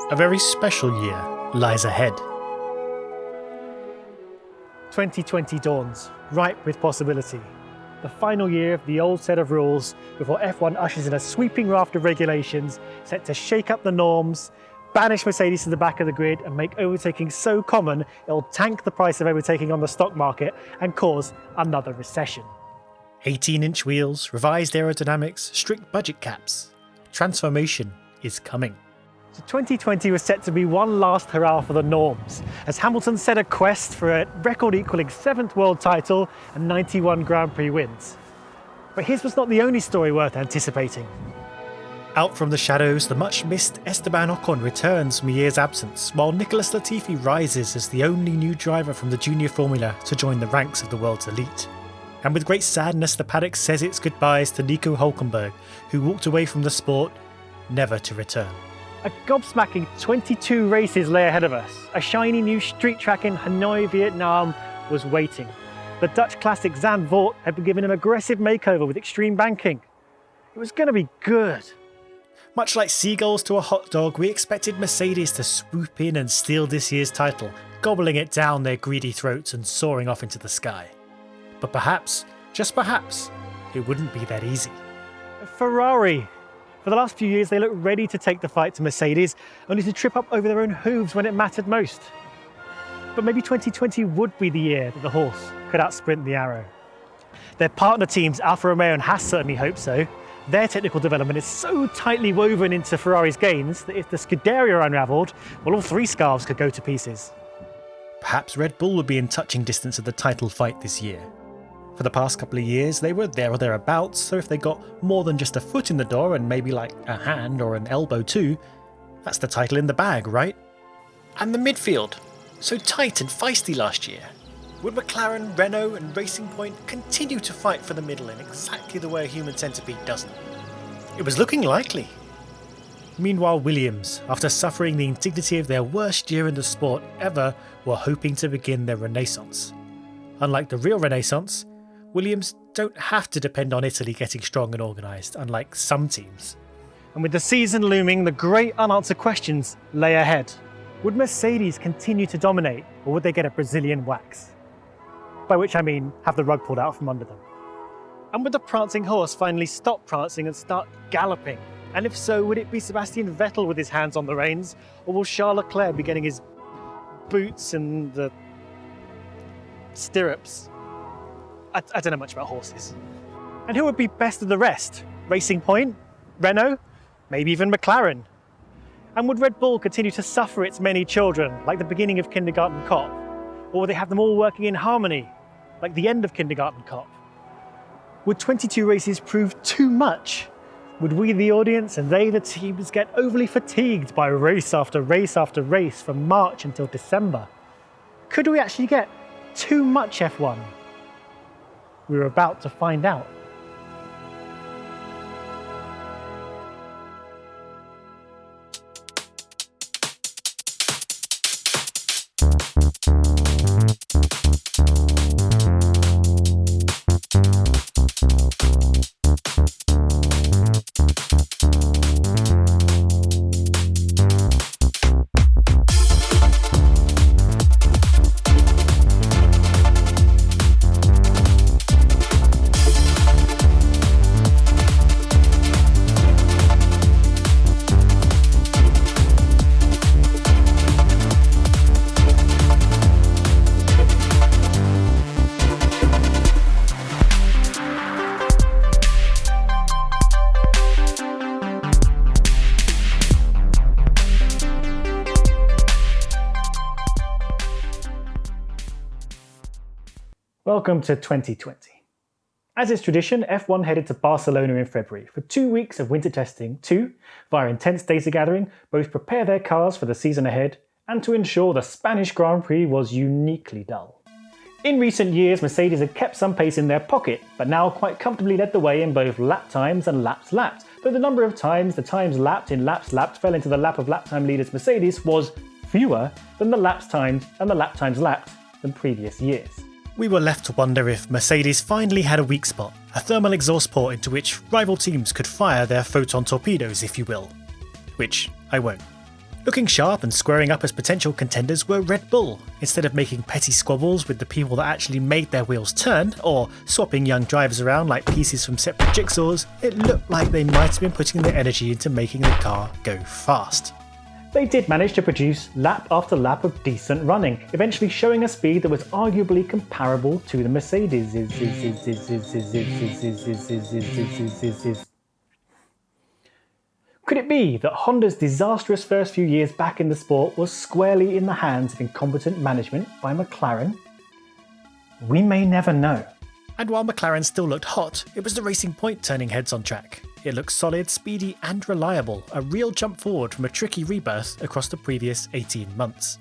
A very special year lies ahead. 2020 dawns, ripe with possibility. The final year of the old set of rules before F1 ushers in a sweeping raft of regulations set to shake up the norms, banish Mercedes to the back of the grid and make overtaking so common it'll tank the price of overtaking on the stock market and cause another recession. 18-inch wheels, revised aerodynamics, strict budget caps. Transformation is coming. So 2020 was set to be one last hurrah for the norms, as Hamilton set a quest for a record-equalling 7th world title and 91 Grand Prix wins. But his was not the only story worth anticipating. Out from the shadows, the much-missed Esteban Ocon returns from a year's absence, while Nicholas Latifi rises as the only new driver from the junior formula to join the ranks of the world's elite. And with great sadness, the paddock says its goodbyes to Nico Hülkenberg, who walked away from the sport, never to return. A gobsmacking 22 races lay ahead of us. A shiny new street track in Hanoi, Vietnam was waiting. The Dutch classic Zandvoort had been given an aggressive makeover with extreme banking. It was going to be good. Much like seagulls to a hot dog, we expected Mercedes to swoop in and steal this year's title, gobbling it down their greedy throats and soaring off into the sky. But perhaps, just perhaps, it wouldn't be that easy. Ferrari. For the last few years, they looked ready to take the fight to Mercedes, only to trip up over their own hooves when it mattered most. But maybe 2020 would be the year that the horse could outsprint the arrow. Their partner teams, Alfa Romeo and Haas, certainly hope so. Their technical development is so tightly woven into Ferrari's gains that if the Scuderia unravelled, well, all three scarves could go to pieces. Perhaps Red Bull would be in touching distance of the title fight this year. For the past couple of years, they were there or thereabouts, so if they got more than just a foot in the door and maybe like a hand or an elbow too, that's the title in the bag, right? And the midfield, so tight and feisty last year. Would McLaren, Renault and Racing Point continue to fight for the middle in exactly the way a human centipede doesn't? It was looking likely. Meanwhile, Williams, after suffering the indignity of their worst year in the sport ever, were hoping to begin their renaissance. Unlike the real renaissance, Williams don't have to depend on Italy getting strong and organised, unlike some teams. And with the season looming, the great unanswered questions lay ahead. Would Mercedes continue to dominate, or would they get a Brazilian wax? By which I mean have the rug pulled out from under them. And would the prancing horse finally stop prancing and start galloping? And if so, would it be Sebastian Vettel with his hands on the reins, or will Charles Leclerc be getting his boots and the stirrups? I don't know much about horses. And who would be best of the rest? Racing Point? Renault? Maybe even McLaren? And would Red Bull continue to suffer its many children, like the beginning of Kindergarten Cop? Or would they have them all working in harmony, like the end of Kindergarten Cop? Would 22 races prove too much? Would we, the audience, and they, the teams, get overly fatigued by race after race after race from March until December? Could we actually get too much F1? We were about to find out. Welcome to 2020. As is tradition, F1 headed to Barcelona in February for 2 weeks of winter testing to, via intense data gathering, both prepare their cars for the season ahead and to ensure the Spanish Grand Prix was uniquely dull. In recent years, Mercedes had kept some pace in their pocket, but now quite comfortably led the way in both lap times and laps lapped, though the number of times the times lapped in laps lapped fell into the lap of lap time leaders Mercedes was fewer than the laps timed and the lap times lapped than previous years. We were left to wonder if Mercedes finally had a weak spot, a thermal exhaust port into which rival teams could fire their photon torpedoes, if you will. Which I won't. Looking sharp and squaring up as potential contenders were Red Bull. Instead of making petty squabbles with the people that actually made their wheels turn, or swapping young drivers around like pieces from separate jigsaws, it looked like they might have been putting their energy into making the car go fast. They did manage to produce lap after lap of decent running, eventually showing a speed that was arguably comparable to the Mercedes. Could it be that Honda's disastrous first few years back in the sport was squarely in the hands of incompetent management by McLaren? We may never know. And while McLaren still looked hot, it was the Racing Point turning heads on track. It looked solid, speedy and reliable, a real jump forward from a tricky rebirth across the previous 18 months.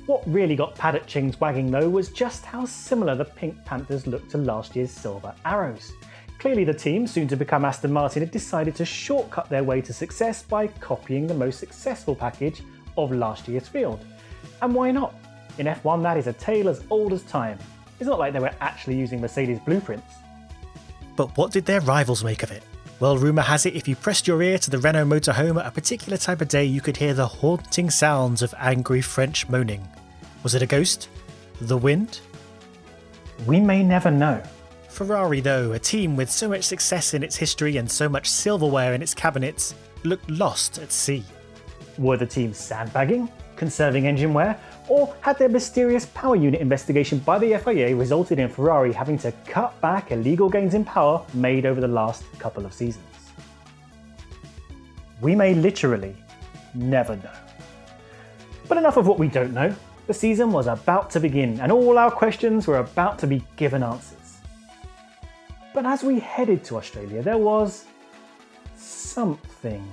What really got paddock chings wagging though was just how similar the Pink Panthers looked to last year's Silver Arrows. Clearly the team, soon to become Aston Martin, had decided to shortcut their way to success by copying the most successful package of last year's field. And why not? In F1 that is a tale as old as time. It's not like they were actually using Mercedes blueprints. But what did their rivals make of it? Well, rumour has it if you pressed your ear to the Renault motorhome at a particular time of day, you could hear the haunting sounds of angry French moaning. Was it a ghost? The wind? We may never know. Ferrari, though, a team with so much success in its history and so much silverware in its cabinets, looked lost at sea. Were the team sandbagging, conserving engine wear, or had their mysterious power unit investigation by the FIA resulted in Ferrari having to cut back illegal gains in power made over the last couple of seasons? We may literally never know. But enough of what we don't know. The season was about to begin and all our questions were about to be given answers. But as we headed to Australia, there was something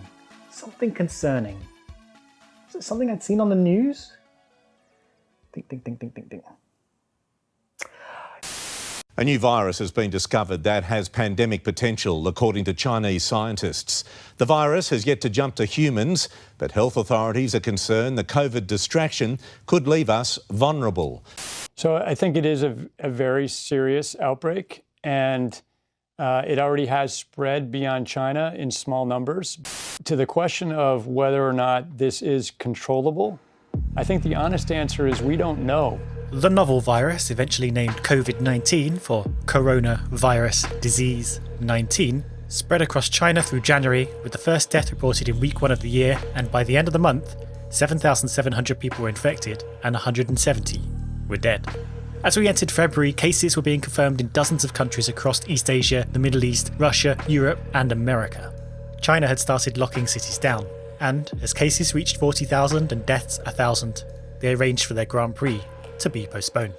concerning. Was it something I'd seen on the news? Think. A new virus has been discovered that has pandemic potential, according to Chinese scientists. The virus has yet to jump to humans, but health authorities are concerned the COVID distraction could leave us vulnerable. So I think it is a very serious outbreak, and it already has spread beyond China in small numbers. To the question of whether or not this is controllable, I think the honest answer is we don't know. The novel virus, eventually named COVID-19 for Coronavirus Disease 19, spread across China through January, with the first death reported in week 1 of the year, and by the end of the month, 7,700 people were infected and 170 were dead. As we entered February, cases were being confirmed in dozens of countries across East Asia, the Middle East, Russia, Europe and America. China had started locking cities down, and as cases reached 40,000 and deaths 1,000, they arranged for their Grand Prix to be postponed.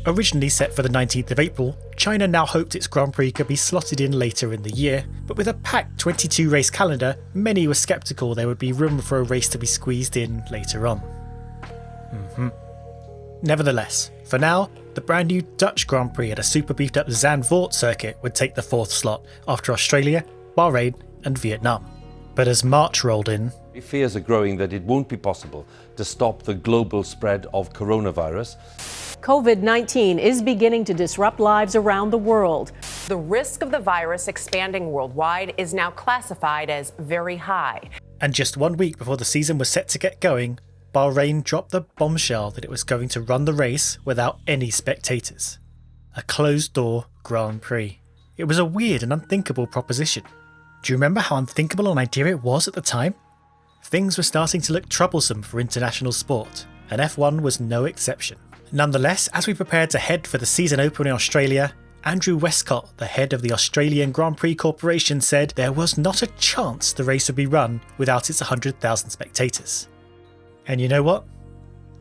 Originally set for the 19th of April, China now hoped its Grand Prix could be slotted in later in the year, but with a packed 22 race calendar, many were sceptical there would be room for a race to be squeezed in later on. Nevertheless, for now, the brand new Dutch Grand Prix at a super beefed up Zandvoort circuit would take the 4th slot, after Australia, Bahrain and Vietnam. But as March rolled in, fears are growing that it won't be possible to stop the global spread of coronavirus. COVID-19 is beginning to disrupt lives around the world. The risk of the virus expanding worldwide is now classified as very high. And just 1 week before the season was set to get going, Bahrain dropped the bombshell that it was going to run the race without any spectators. A closed-door Grand Prix. It was a weird and unthinkable proposition. Do you remember how unthinkable an idea it was at the time? Things were starting to look troublesome for international sport, and F1 was no exception. Nonetheless, as we prepared to head for the season opener in Australia, Andrew Westcott, the head of the Australian Grand Prix Corporation, said there was not a chance the race would be run without its 100,000 spectators. And you know what?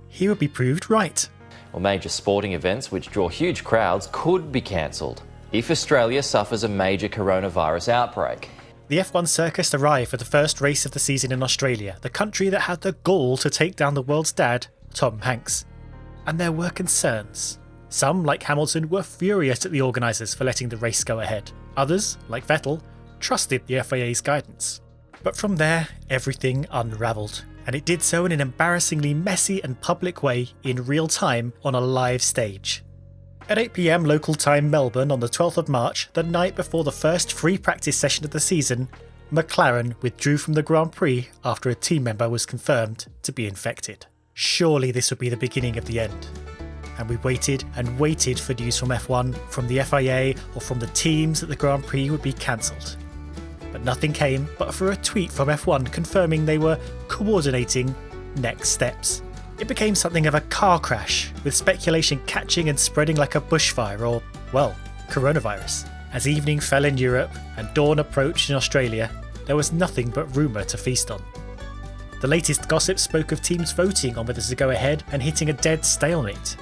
He would be proved right. Well, major sporting events which draw huge crowds could be cancelled if Australia suffers a major coronavirus outbreak. The F1 circus arrived for the first race of the season in Australia, the country that had the gall to take down the world's dad, Tom Hanks. And there were concerns. Some, like Hamilton, were furious at the organisers for letting the race go ahead. Others, like Vettel, trusted the FIA's guidance. But from there, everything unravelled. And it did so in an embarrassingly messy and public way in real time on a live stage. At 8 PM local time Melbourne on the 12th of March, the night before the first free practice session of the season, McLaren withdrew from the Grand Prix after a team member was confirmed to be infected. Surely this would be the beginning of the end. And we waited and waited for news from F1, from the FIA, or from the teams that the Grand Prix would be cancelled. But nothing came but for a tweet from F1 confirming they were coordinating next steps. It became something of a car crash, with speculation catching and spreading like a bushfire or, well, coronavirus. As evening fell in Europe and dawn approached in Australia, there was nothing but rumour to feast on. The latest gossip spoke of teams voting on whether to go ahead and hitting a dead stalemate.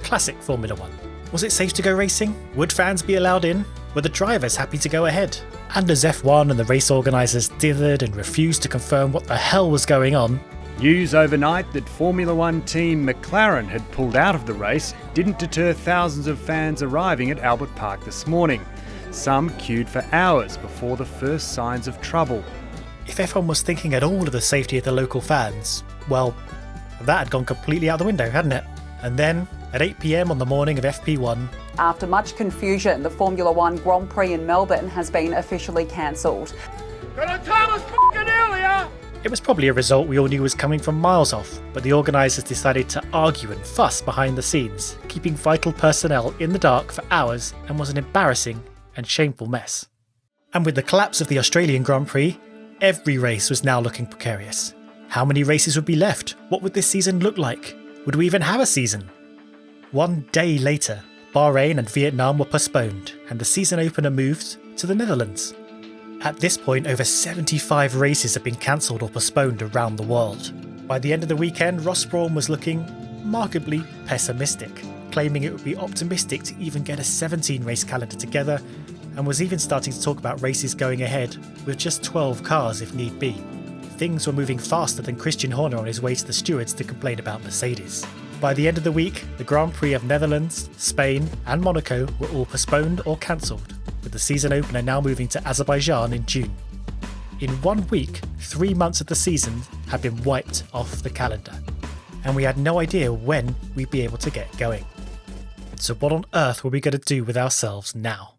Classic Formula 1. Was it safe to go racing? Would fans be allowed in? Were the drivers happy to go ahead? And as F1 and the race organisers dithered and refused to confirm what the hell was going on, news overnight that Formula 1 team McLaren had pulled out of the race didn't deter thousands of fans arriving at Albert Park this morning. Some queued for hours before the first signs of trouble. If F1 was thinking at all of the safety of the local fans, well, that had gone completely out the window, hadn't it? And then, at 8 PM on the morning of FP1, after much confusion, the Formula 1 Grand Prix in Melbourne has been officially cancelled. It was probably a result we all knew was coming from miles off, but the organisers decided to argue and fuss behind the scenes, keeping vital personnel in the dark for hours, and was an embarrassing and shameful mess. And with the collapse of the Australian Grand Prix, every race was now looking precarious. How many races would be left? What would this season look like? Would we even have a season? One day later, Bahrain and Vietnam were postponed, and the season opener moved to the Netherlands. At this point, over 75 races had been cancelled or postponed around the world. By the end of the weekend, Ross Brawn was looking markedly pessimistic, claiming it would be optimistic to even get a 17-race calendar together, and was even starting to talk about races going ahead with just 12 cars if need be. Things were moving faster than Christian Horner on his way to the stewards to complain about Mercedes. By the end of the week, the Grand Prix of Netherlands, Spain and Monaco were all postponed or cancelled, with the season opener now moving to Azerbaijan in June. In 1 week, 3 months of the season had been wiped off the calendar, and we had no idea when we'd be able to get going. So what on earth were we going to do with ourselves now?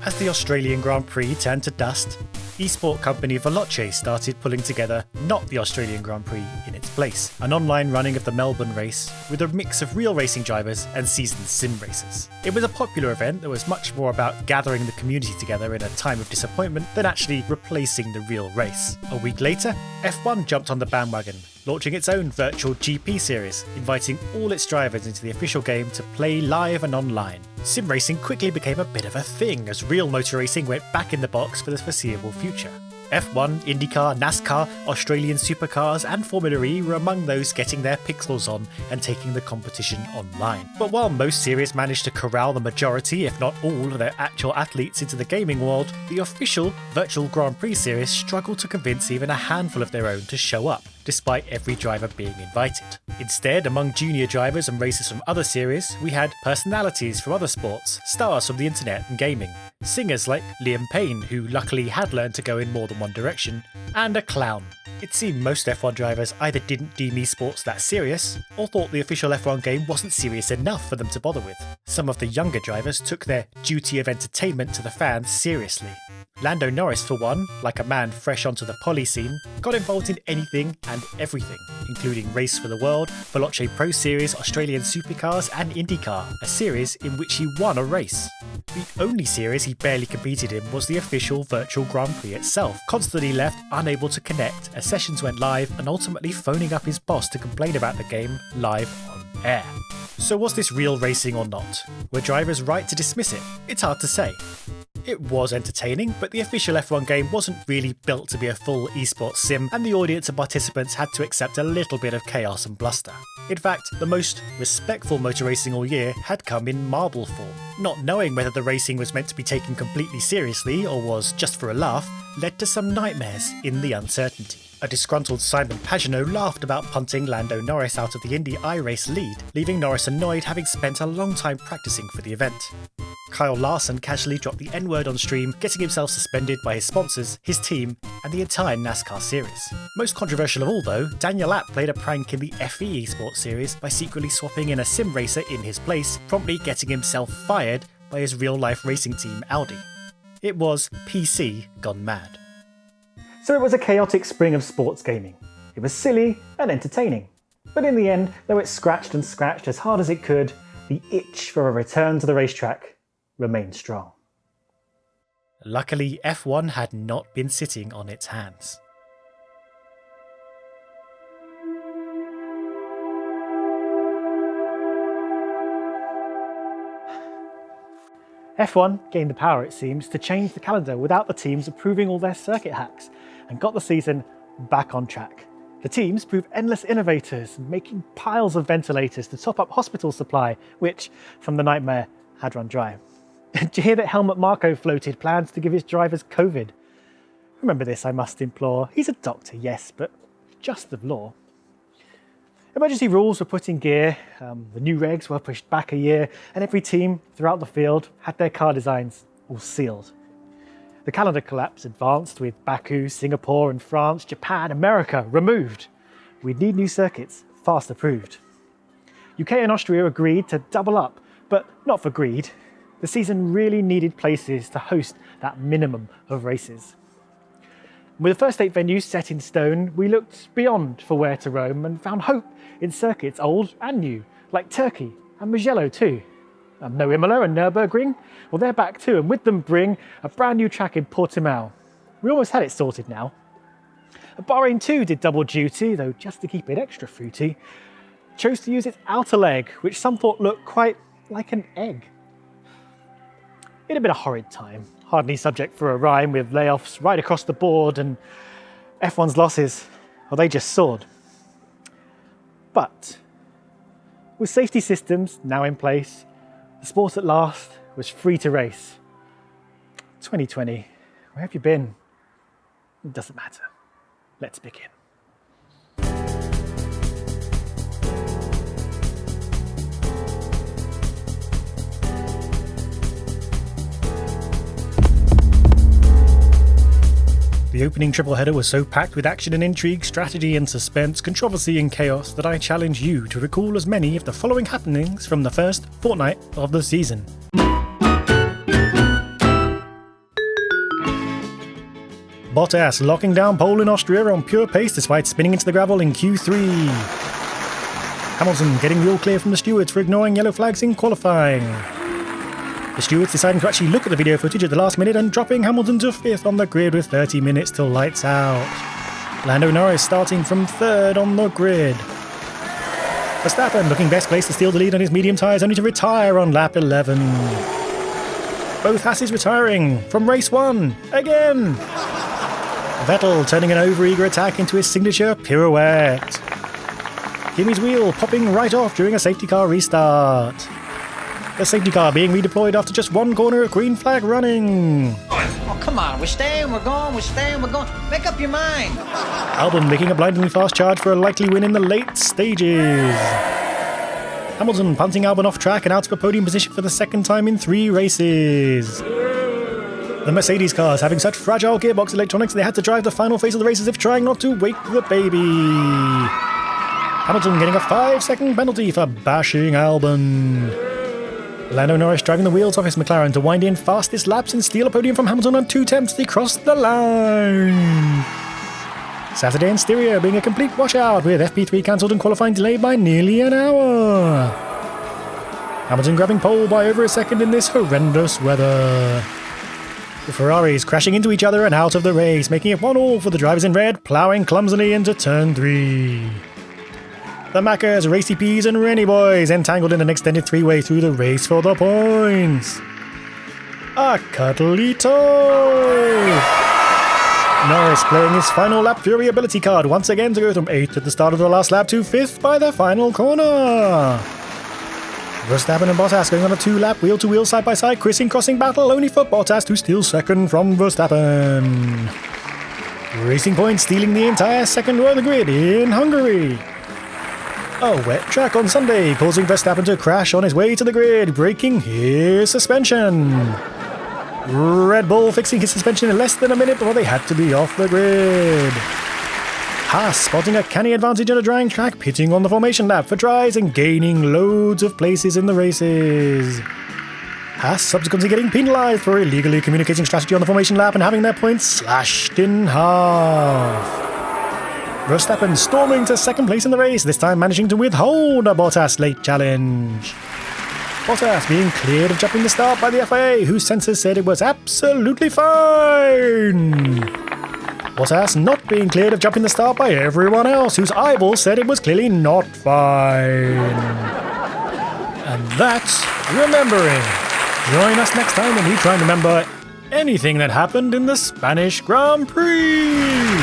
As the Australian Grand Prix turned to dust, eSport company Veloce started pulling together not the Australian Grand Prix in its place, an online running of the Melbourne race with a mix of real racing drivers and seasoned sim racers. It was a popular event that was much more about gathering the community together in a time of disappointment than actually replacing the real race. A week later, F1 jumped on the bandwagon, launching its own virtual GP series, inviting all its drivers into the official game to play live and online. Sim racing quickly became a bit of a thing as real motor racing went back in the box for the foreseeable future. F1, IndyCar, NASCAR, Australian supercars and Formula E were among those getting their pixels on and taking the competition online. But while most series managed to corral the majority, if not all, of their actual athletes into the gaming world, the official virtual Grand Prix series struggled to convince even a handful of their own to show up, despite every driver being invited. Instead, among junior drivers and racers from other series, we had personalities from other sports, stars from the internet and gaming, singers like Liam Payne, who luckily had learned to go in more than one direction, and a clown. It seemed most F1 drivers either didn't deem eSports that serious, or thought the official F1 game wasn't serious enough for them to bother with. Some of the younger drivers took their duty of entertainment to the fans seriously. Lando Norris, for one, like a man fresh onto the poly scene, got involved in anything and everything, including Race for the World, Veloce Pro Series, Australian Supercars and IndyCar, a series in which he won a race. The only series he barely competed in was the official virtual Grand Prix itself, constantly left unable to connect as sessions went live and ultimately phoning up his boss to complain about the game live on air. So was this real racing or not? Were drivers right to dismiss it? It's hard to say. It was entertaining, but the official F1 game wasn't really built to be a full esports sim, and the audience and participants had to accept a little bit of chaos and bluster. In fact, the most respectful motor racing all year had come in marble form. Not knowing whether the racing was meant to be taken completely seriously or was just for a laugh led to some nightmares in the uncertainty. A disgruntled Simon Pagenaud laughed about punting Lando Norris out of the Indy iRace lead, leaving Norris annoyed having spent a long time practicing for the event. Kyle Larson casually dropped the N-word on stream, getting himself suspended by his sponsors, his team, and the entire NASCAR series. Most controversial of all though, Daniel App played a prank in the FE eSports series by secretly swapping in a sim racer in his place, promptly getting himself fired by his real-life racing team Audi. It was PC gone mad. So it was a chaotic spring of sports gaming. It was silly and entertaining. But in the end, though it scratched and scratched as hard as it could, the itch for a return to the racetrack remained strong. Luckily, F1 had not been sitting on its hands. F1 gained the power, it seems, to change the calendar without the teams approving all their circuit hacks, and got the season back on track. The teams proved endless innovators, making piles of ventilators to top up hospital supply, which, from the nightmare, had run dry. Did you hear that Helmut Marko floated plans to give his drivers COVID? Remember this, I must implore. He's a doctor, yes, but just of law. Emergency rules were put in gear, the new regs were pushed back a year, and every team throughout the field had their car designs all sealed. The calendar collapse advanced with Baku, Singapore and France, Japan, America removed. We'd need new circuits, fast approved. UK and Austria agreed to double up, but not for greed. The season really needed places to host that minimum of races. With the first 8 venues set in stone, we looked beyond for where to roam and found hope in circuits old and new, like Turkey and Mugello too. No Imola and Nürburgring, well they're back too, and with them bring a brand new track in Portimao. We almost had it sorted now. Bahrain too did double duty, though just to keep it extra fruity, chose to use its outer leg, which some thought looked quite like an egg. It had been a horrid time, hardly subject for a rhyme, with layoffs right across the board, and F1's losses, well they just soared. But with safety systems now in place, the sport at last was free to race. 2020, where have you been? It doesn't matter. Let's begin. The opening triple header was so packed with action and intrigue, strategy and suspense, controversy and chaos that I challenge you to recall as many of the following happenings from the first fortnight of the season. Bottas locking down pole in Austria on pure pace despite spinning into the gravel in Q3. Hamilton getting the all clear from the stewards for ignoring yellow flags in qualifying. The stewards deciding to actually look at the video footage at the last minute and dropping Hamilton to 5th on the grid with 30 minutes till lights out. Lando Norris starting from 3rd on the grid. Verstappen looking best placed to steal the lead on his medium tyres, only to retire on lap 11. Both Hasses retiring from race 1 again. Vettel turning an over-eager attack into his signature pirouette. Kimi's wheel popping right off during a safety car restart. The safety car being redeployed after just one corner of green flag running. Oh, come on. We're staying, we're going, we're staying, we're going. Make up your mind. Albon making a blindingly fast charge for a likely win in the late stages. Hamilton punting Albon off track and out of a podium position for the second time in 3 races. The Mercedes cars having such fragile gearbox electronics they had to drive the final phase of the race as if trying not to wake the baby. Hamilton getting a 5-second penalty for bashing Albon. Lando Norris driving the wheels off his McLaren to wind in fastest laps and steal a podium from Hamilton on 2 attempts as he crossed the line. Saturday in Styria being a complete washout with FP3 cancelled and qualifying delayed by nearly an hour. Hamilton grabbing pole by over a second in this horrendous weather. The Ferraris crashing into each other and out of the race, making it 1-1 for the drivers in red, ploughing clumsily into turn 3. The Maccas, Racy Peas and Rennie Boys entangled in an extended 3-way through the race for the points. A cuddly toy! Norris playing his final lap Fury ability card once again to go from 8th at the start of the last lap to 5th by the final corner. Verstappen and Bottas going on a 2-lap wheel-to-wheel side-by-side crossing battle, only for Bottas to steal second from Verstappen. Racing Point stealing the entire second row of the grid in Hungary. A wet track on Sunday, causing Verstappen to crash on his way to the grid, breaking his suspension. Red Bull fixing his suspension in less than a minute before they had to be off the grid. Haas spotting a canny advantage on a drying track, pitting on the formation lap for dries and gaining loads of places in the races. Haas subsequently getting penalised for illegally communicating strategy on the formation lap and having their points slashed in half. Verstappen storming to second place in the race, this time managing to withhold a Bottas late challenge. Bottas being cleared of jumping the start by the FIA, whose censors said it was absolutely fine. Bottas not being cleared of jumping the start by everyone else, whose eyeballs said it was clearly not fine. And that's remembering. Join us next time when we try and remember anything that happened in the Spanish Grand Prix.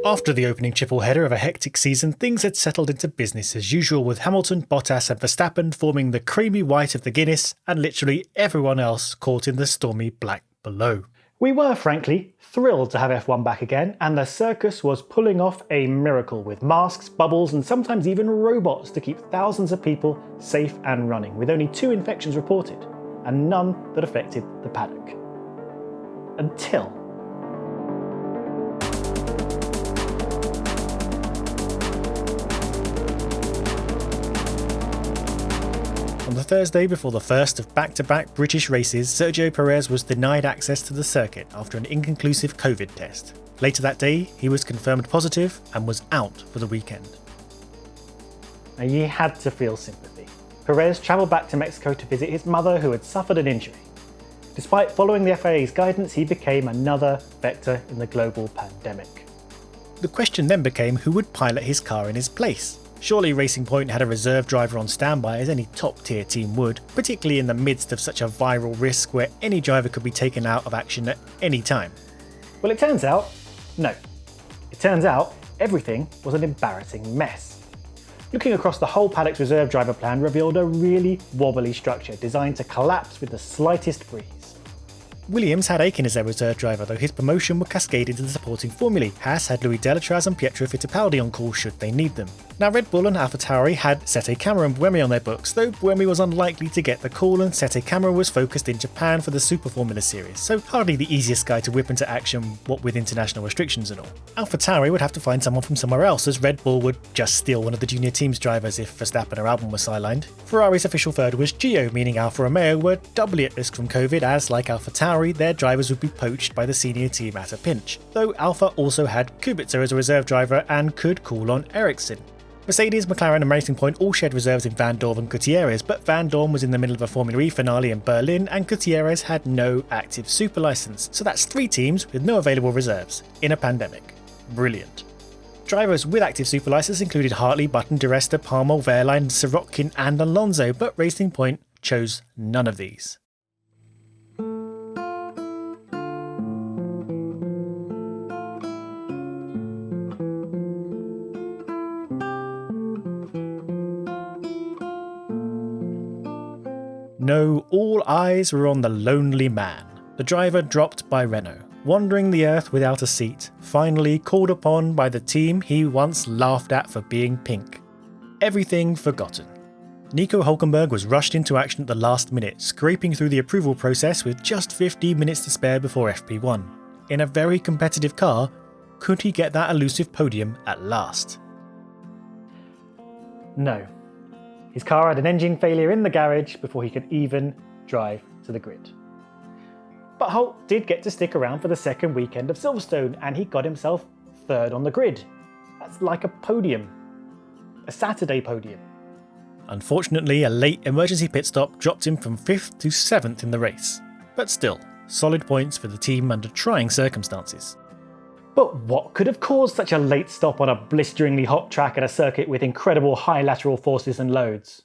After the opening triple header of a hectic season, things had settled into business as usual, with Hamilton, Bottas and Verstappen forming the creamy white of the Guinness and literally everyone else caught in the stormy black below. We were, frankly, thrilled to have F1 back again, and the circus was pulling off a miracle with masks, bubbles and sometimes even robots to keep thousands of people safe and running, with only 2 infections reported, and none that affected the paddock. Until... On the Thursday before the first of back-to-back British races, Sergio Perez was denied access to the circuit after an inconclusive COVID test. Later that day, he was confirmed positive and was out for the weekend. Now, you had to feel sympathy. Perez travelled back to Mexico to visit his mother, who had suffered an injury. Despite following the FIA's guidance, he became another vector in the global pandemic. The question then became who would pilot his car in his place. Surely Racing Point had a reserve driver on standby, as any top-tier team would, particularly in the midst of such a viral risk where any driver could be taken out of action at any time. Well, it turns out, no. It turns out everything was an embarrassing mess. Looking across the whole paddock's reserve driver plan revealed a really wobbly structure designed to collapse with the slightest breeze. Williams had Aiken as their reserve driver, though his promotion would cascade into the supporting formulae. Haas had Louis Delatraz and Pietro Fittipaldi on call should they need them. Now Red Bull and AlphaTauri had Sete Camara and Buemi on their books, though Buemi was unlikely to get the call and Sete Camara was focused in Japan for the Super Formula Series, so hardly the easiest guy to whip into action, what with international restrictions and all. AlphaTauri would have to find someone from somewhere else, as Red Bull would just steal one of the junior team's drivers if Verstappen or Albon were sidelined. Ferrari's official third was Gio, meaning Alfa Romeo were doubly at risk from COVID, as like AlphaTauri, their drivers would be poached by the senior team at a pinch, though Alfa also had Kubica as a reserve driver and could call on Ericsson. Mercedes, McLaren and Racing Point all shared reserves in Van Dorn and Gutierrez, but Van Dorn was in the middle of a Formula E finale in Berlin and Gutierrez had no active super license, so that's 3 teams with no available reserves in a pandemic. Brilliant. Drivers with active super license included Hartley, Button, Di Resta, Palmer, Wehrlein, Sirotkin and Alonso, but Racing Point chose none of these. No, all eyes were on the lonely man, the driver dropped by Renault, wandering the earth without a seat, finally called upon by the team he once laughed at for being pink. Everything forgotten. Nico Hülkenberg was rushed into action at the last minute, scraping through the approval process with just 15 minutes to spare before FP1. In a very competitive car, could he get that elusive podium at last? No. His car had an engine failure in the garage before he could even drive to the grid. But Holt did get to stick around for the second weekend of Silverstone, and he got himself third on the grid. That's like a podium. A Saturday podium. Unfortunately, a late emergency pit stop dropped him from 5th to 7th in the race. But still, solid points for the team under trying circumstances. But what could have caused such a late stop on a blisteringly hot track at a circuit with incredible high lateral forces and loads?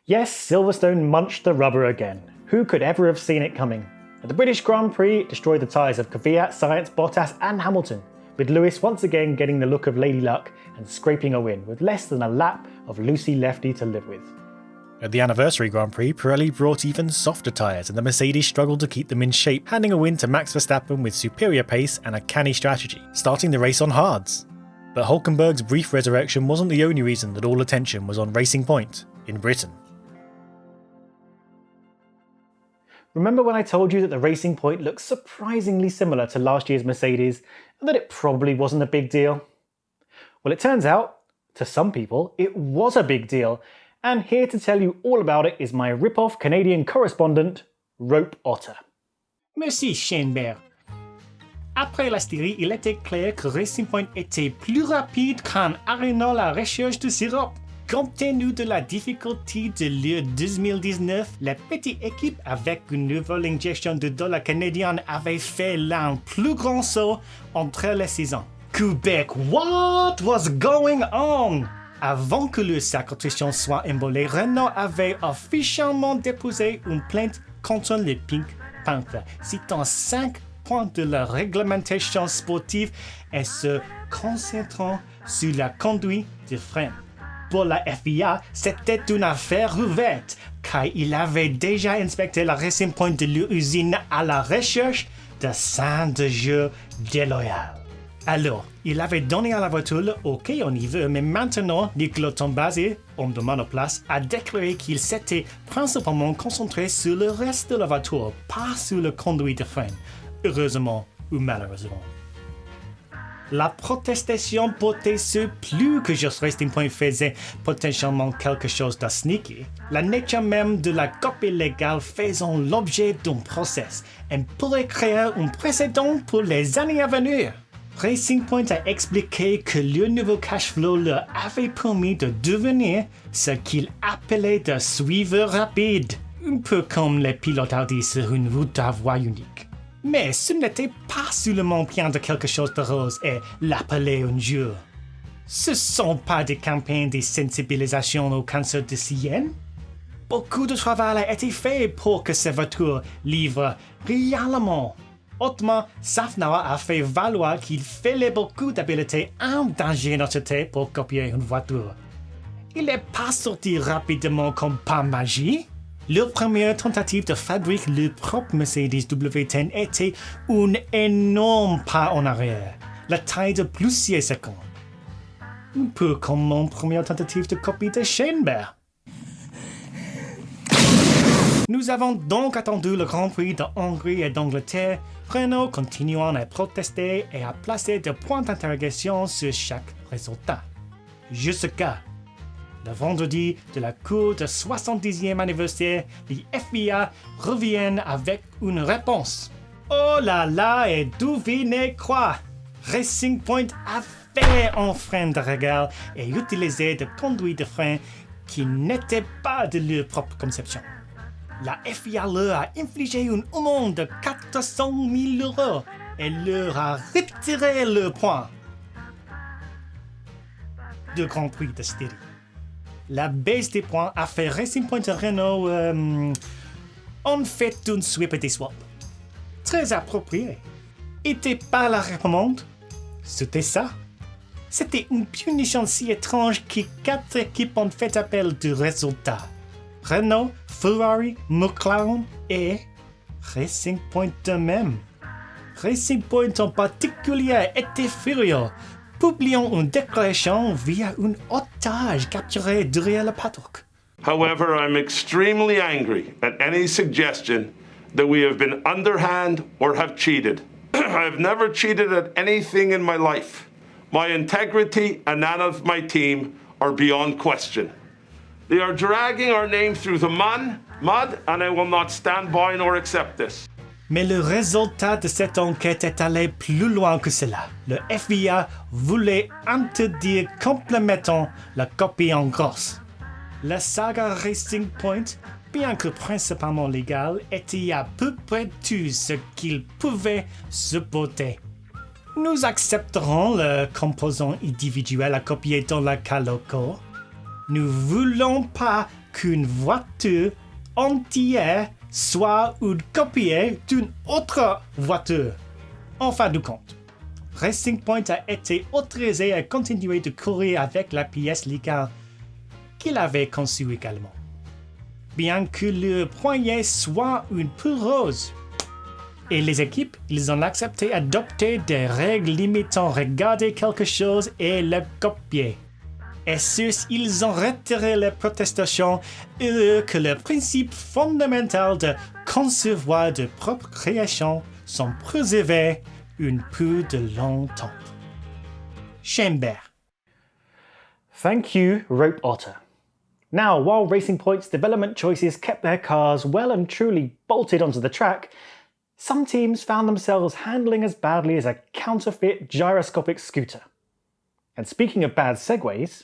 Yes, Silverstone munched the rubber again. Who could ever have seen it coming? At the British Grand Prix, it destroyed the tyres of Kvyat, Sainz, Bottas and Hamilton, with Lewis once again getting the look of Lady Luck and scraping a win with less than a lap of Lucy Lefty to live with. At the anniversary Grand Prix, Pirelli brought even softer tyres and the Mercedes struggled to keep them in shape, handing a win to Max Verstappen with superior pace and a canny strategy, starting the race on hards. But Hülkenberg's brief resurrection wasn't the only reason that all attention was on Racing Point in Britain. Remember when I told you that the Racing Point looks surprisingly similar to last year's Mercedes and that it probably wasn't a big deal? Well, it turns out, to some people, it was a big deal, and here to tell you all about it is my rip-off Canadian correspondent, Rope Otter. Merci, Schoenberg. Après la Styrie, il était clair que Racing Point était plus rapide qu'en arrêtant la recherche de sirop. Compte tenu de la difficulté de l'année 2019, la petite équipe avec une nouvelle injection de dollars canadiens avait fait l'un plus grand saut entre les saisons. Québec, what was going on? Avant que le sacre-trichon soit embolé, Renault avait officiellement déposé une plainte contre les Pink Panthers, citant 5 points de la réglementation sportive et se concentrant sur la conduite de frein. Pour la FIA, c'était une affaire ouverte, car il avait déjà inspecté la Racing Point de l'usine à la recherche de scènes de jeu déloyales. Alors, il avait donné à la voiture OK, on y veut, mais maintenant, Nicolas Tombazzi, homme de monoplace, a déclaré qu'il s'était principalement concentré sur le reste de la voiture, pas sur le conduit de frein, heureusement ou malheureusement. La protestation portait sur plus que juste Racing Point faisait potentiellement quelque chose de sneaky. La nature même de la copie légale faisant l'objet d'un procès et pourrait créer un précédent pour les années à venir. Racing Point a expliqué que le nouveau cash flow leur avait permis de devenir ce qu'il appelait de suiveur rapide, un peu comme les pilotes Audi sur une route à voie unique. Mais ce n'était pas seulement bien de quelque chose de rose et l'appeler un jeu. Ce ne sont pas des campagnes de sensibilisation au cancer de Simeon. Beaucoup de travail a été fait pour que ces voitures livrent réellement. Autrement, Safnauer a fait valoir qu'il fallait beaucoup d'habileté et d'ingéniosité pour copier une voiture. Il n'est pas sorti rapidement comme par magie. Leur première tentative de fabriquer le propre Mercedes W10 était un énorme pas en arrière, la taille de plusieurs secondes. Un peu comme mon première tentative de copie de Schoenberg. Nous avons donc attendu le Grand Prix de Hongrie et d'Angleterre, Renault continuant à protester et à placer des points d'interrogation sur chaque résultat. Jusqu'à le vendredi de la cour de 70e anniversaire, les FIA reviennent avec une réponse. Oh là là, et devinez quoi? Racing Point a fait un frein de regard et utilisé des conduits de frein qui n'étaient pas de leur propre conception. La FIA leur a infligé une amende de 400 000 € et leur a retiré le point de Grand Prix de Styria. La baisse des points a fait Racing Point et Renault en fait une sweep et des swaps. Très approprié. Était pas la réprimande? C'était ça. C'était une punition si étrange que 4 équipes ont fait appel du résultat. Renault, Ferrari, McLaren et Racing Point eux-mêmes. Racing Point en particulier était furieux, publiant une déclaration via un otage capturé derrière le paddock. However, I'm extremely angry at any suggestion that we have been underhand or have cheated. I have never cheated at anything in my life. My integrity and that of my team are beyond question. They are dragging our name through the mud, and I will not stand by nor accept this. Mais le résultat de cette enquête est allé plus loin que cela. Le FIA voulait interdire complètement la copie en grosse. La saga Racing Point, bien que principalement légale, était à peu près tout ce qu'il pouvait supporter. Nous accepterons le composant individuel à copier dans le cas local. Nous voulons pas qu'une voiture entière soit une copie d'une autre voiture. En fin de compte, Racing Point a été autorisé à continuer de courir avec la pièce légale qu'il avait conçue également. Bien que le poignet soit une peau rose. Et les équipes, ils ont accepté d'adopter des règles limitant regarder quelque chose et le copier. Et ceux, ils ont retiré les protestations heureux que le principe fondamental de concevoir de propres créations sont préservés une peu de longtemps. Chambert. Thank you, Rope Otter. Now, while Racing Point's development choices kept their cars well and truly bolted onto the track, some teams found themselves handling as badly as a counterfeit gyroscopic scooter. And speaking of bad segways,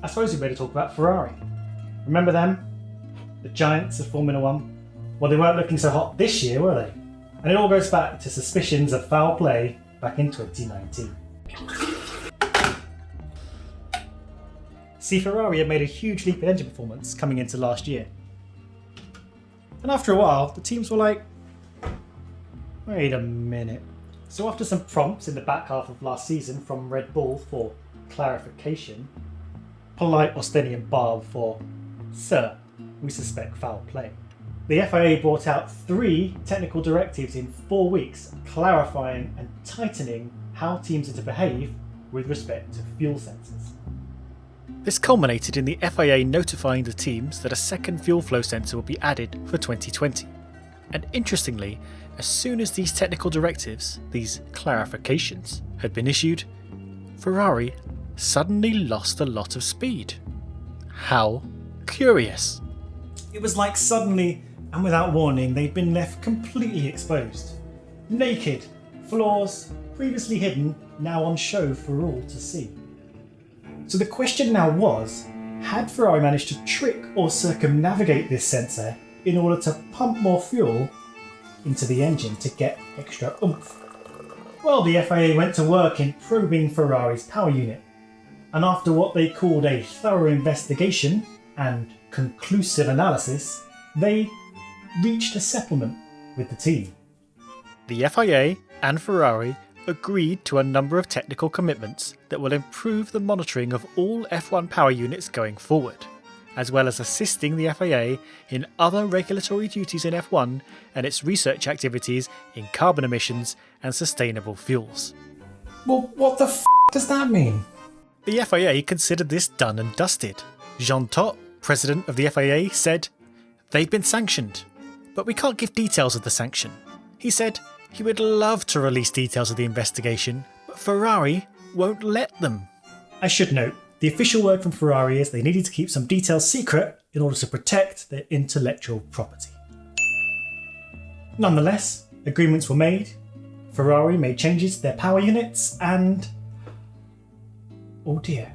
I suppose we better talk about Ferrari. Remember them? The giants of Formula One? Well, they weren't looking so hot this year, were they? And it all goes back to suspicions of foul play back in 2019. See, Ferrari had made a huge leap in engine performance coming into last year. And after a while, the teams were like, wait a minute. So after some prompts in the back half of last season from Red Bull for clarification, polite Austinian barb for, sir, we suspect foul play, the FIA brought out 3 technical directives in 4 weeks, clarifying and tightening how teams are to behave with respect to fuel sensors. This culminated in the FIA notifying the teams that a second fuel flow sensor would be added for 2020. And interestingly, as soon as these technical directives, these clarifications, had been issued, Ferrari suddenly lost a lot of speed. How curious. It was like suddenly and without warning they'd been left completely exposed. Naked, flaws previously hidden, now on show for all to see. So the question now was, had Ferrari managed to trick or circumnavigate this sensor in order to pump more fuel into the engine to get extra oomph? Well, the FIA went to work in probing Ferrari's power unit, and after what they called a thorough investigation and conclusive analysis, they reached a settlement with the team. The FIA and Ferrari agreed to a number of technical commitments that will improve the monitoring of all F1 power units going forward, as well as assisting the FIA in other regulatory duties in F1 and its research activities in carbon emissions and sustainable fuels. Well, what the f*** does that mean? The FIA considered this done and dusted. Jean Todt, president of the FIA, said, "They've been sanctioned, but we can't give details of the sanction." He said he would love to release details of the investigation, but Ferrari won't let them. I should note, the official word from Ferrari is they needed to keep some details secret in order to protect their intellectual property. Nonetheless, agreements were made, Ferrari made changes to their power units, and oh dear.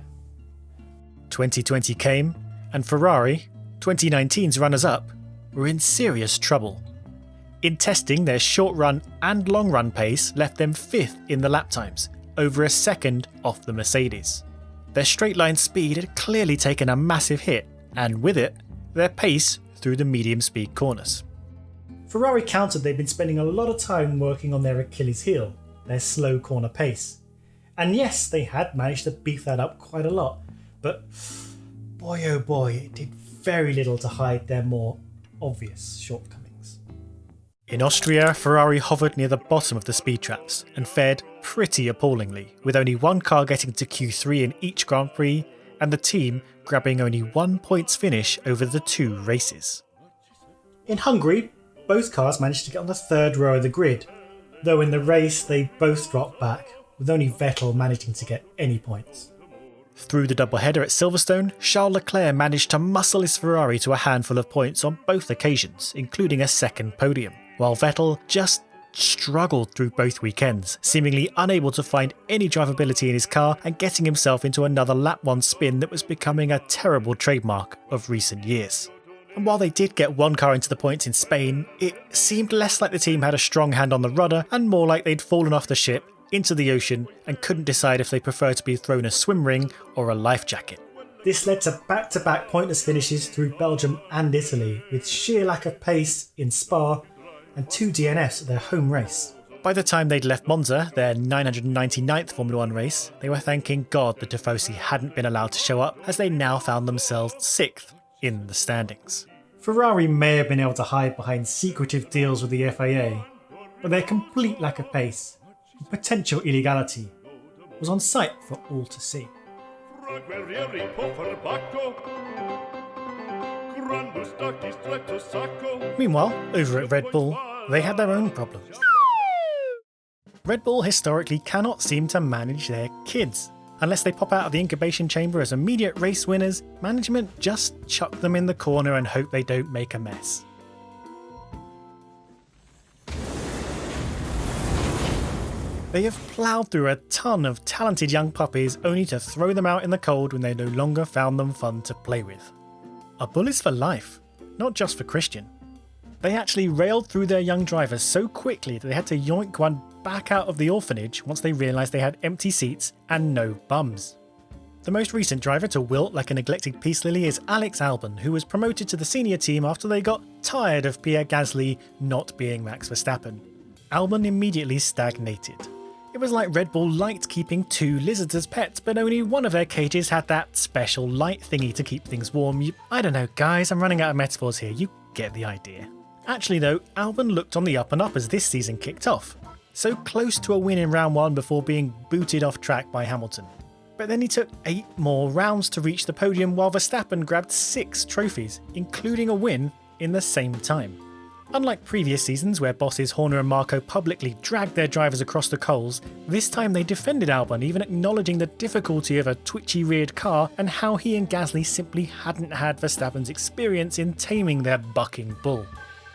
2020 came, and Ferrari, 2019's runners-up, were in serious trouble. In testing, their short-run and long-run pace left them 5th in the lap times, over a second off the Mercedes. Their straight-line speed had clearly taken a massive hit, and with it, their pace through the medium-speed corners. Ferrari countered they'd been spending a lot of time working on their Achilles heel, their slow corner pace. And yes, they had managed to beef that up quite a lot, but boy oh boy, it did very little to hide their more obvious shortcomings. In Austria, Ferrari hovered near the bottom of the speed traps and fared pretty appallingly, with only one car getting to Q3 in each Grand Prix and the team grabbing only 1 points finish over the 2 races. In Hungary, both cars managed to get on the 3rd row of the grid, though in the race they both dropped back, with only Vettel managing to get any points. Through the doubleheader at Silverstone, Charles Leclerc managed to muscle his Ferrari to a handful of points on both occasions, including a second podium, while Vettel just struggled through both weekends, seemingly unable to find any drivability in his car and getting himself into another lap 1 spin that was becoming a terrible trademark of recent years. And while they did get one car into the points in Spain, it seemed less like the team had a strong hand on the rudder and more like they'd fallen off the ship into the ocean and couldn't decide if they preferred to be thrown a swim ring or a life jacket. This led to back-to-back pointless finishes through Belgium and Italy, with sheer lack of pace in Spa and 2 DNFs at their home race. By the time they'd left Monza, their 999th Formula 1 race, they were thanking God that Tifosi hadn't been allowed to show up, as they now found themselves 6th in the standings. Ferrari may have been able to hide behind secretive deals with the FIA, but their complete lack of pace and potential illegality was on sight for all to see. Meanwhile, over at Red Bull, they had their own problems. Red Bull historically cannot seem to manage their kids. Unless they pop out of the incubation chamber as immediate race winners, management just chuck them in the corner and hope they don't make a mess. They have ploughed through a ton of talented young puppies only to throw them out in the cold when they no longer found them fun to play with. A bull is for life, not just for Christian. They actually railed through their young drivers so quickly that they had to yoink one back out of the orphanage once they realised they had empty seats and no bums. The most recent driver to wilt like a neglected peace lily is Alex Albon, who was promoted to the senior team after they got tired of Pierre Gasly not being Max Verstappen. Albon immediately stagnated. It was like Red Bull liked keeping 2 lizards as pets, but only one of their cages had that special light thingy to keep things warm. I don't know guys, I'm running out of metaphors here, you get the idea. Actually though, Albon looked on the up and up as this season kicked off. So close to a win in round 1 before being booted off track by Hamilton. But then he took 8 more rounds to reach the podium while Verstappen grabbed 6 trophies, including a win in the same time. Unlike previous seasons where bosses Horner and Marko publicly dragged their drivers across the coals, this time they defended Albon, even acknowledging the difficulty of a twitchy reared car and how he and Gasly simply hadn't had Verstappen's experience in taming their bucking bull.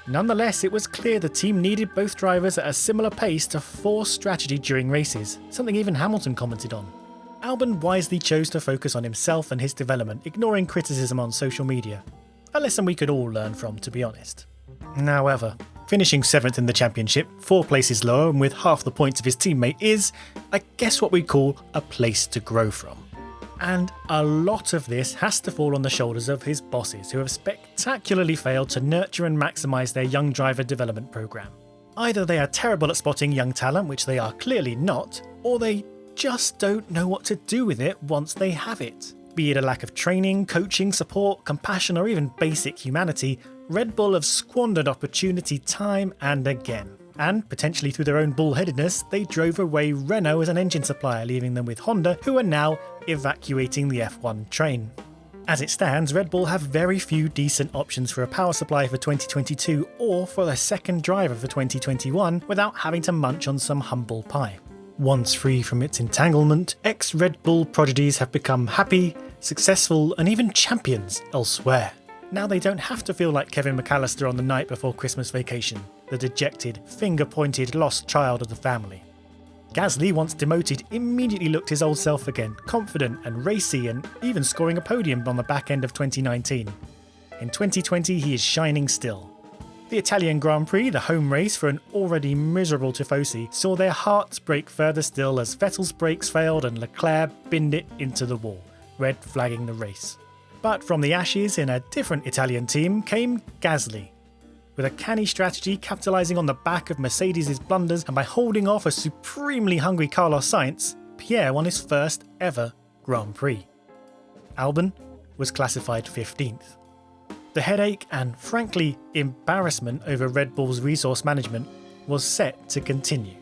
Nonetheless, it was clear the team needed both drivers at a similar pace to force strategy during races, something even Hamilton commented on. Albon wisely chose to focus on himself and his development, ignoring criticism on social media. A lesson we could all learn from, to be honest. However, finishing 7th in the championship, 4 places lower and with half the points of his teammate is, I guess, what we call a place to grow from. And a lot of this has to fall on the shoulders of his bosses, who have spectacularly failed to nurture and maximise their young driver development programme. Either they are terrible at spotting young talent, which they are clearly not, or they just don't know what to do with it once they have it. Be it a lack of training, coaching, support, compassion, or even basic humanity, Red Bull have squandered opportunity time and again. And, potentially through their own bullheadedness, they drove away Renault as an engine supplier, leaving them with Honda, who are now evacuating the F1 train. As it stands, Red Bull have very few decent options for a power supply for 2022 or for a second driver for 2021 without having to munch on some humble pie. Once free from its entanglement, ex-Red Bull prodigies have become happy, successful, and even champions elsewhere. Now they don't have to feel like Kevin McAllister on the night before Christmas vacation, the dejected, finger-pointed lost child of the family. Gasly, once demoted, immediately looked his old self again, confident and racy, and even scoring a podium on the back end of 2019. In 2020 he is shining still. The Italian Grand Prix, the home race for an already miserable Tifosi, saw their hearts break further still as Vettel's brakes failed and Leclerc binned it into the wall, red flagging the race. But from the ashes in a different Italian team came Gasly. With a canny strategy capitalising on the back of Mercedes' blunders and by holding off a supremely hungry Carlos Sainz, Pierre won his first ever Grand Prix. Albon was classified 15th. The headache and, frankly, embarrassment over Red Bull's resource management was set to continue.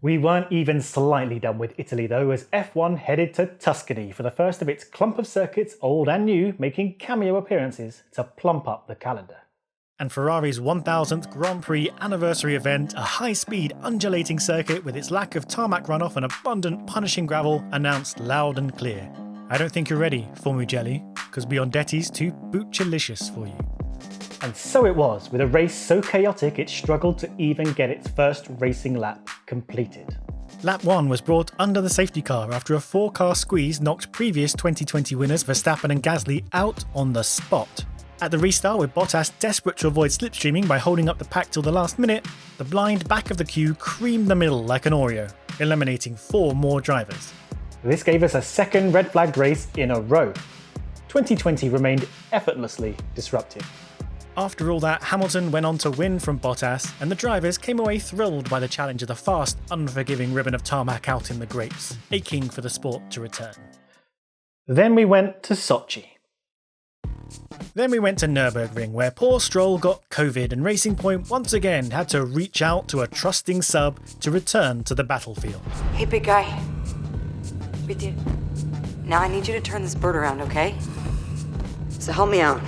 We weren't even slightly done with Italy though, as F1 headed to Tuscany for the first of its clump of circuits, old and new, making cameo appearances to plump up the calendar. And Ferrari's 1000th Grand Prix anniversary event, a high-speed undulating circuit with its lack of tarmac runoff and abundant punishing gravel, announced loud and clear. I don't think you're ready, Formugelli, because Biondetti's too bootchalicious for you. And so it was, with a race so chaotic it struggled to even get its first racing lap completed. Lap 1 was brought under the safety car after a 4-car squeeze knocked previous 2020 winners Verstappen and Gasly out on the spot. At the restart, with Bottas desperate to avoid slipstreaming by holding up the pack till the last minute, the blind back of the queue creamed the middle like an Oreo, eliminating 4 more drivers. This gave us a second red flagged race in a row. 2020 remained effortlessly disruptive. After all that, Hamilton went on to win from Bottas, and the drivers came away thrilled by the challenge of the fast, unforgiving ribbon of tarmac out in the grapes, aching for the sport to return. Then we went to Sochi. Then we went to Nürburgring, where poor Stroll got COVID and Racing Point once again had to reach out to a trusting sub to return to the battlefield. Hey, big guy. Now I need you to turn this bird around, okay? So help me out.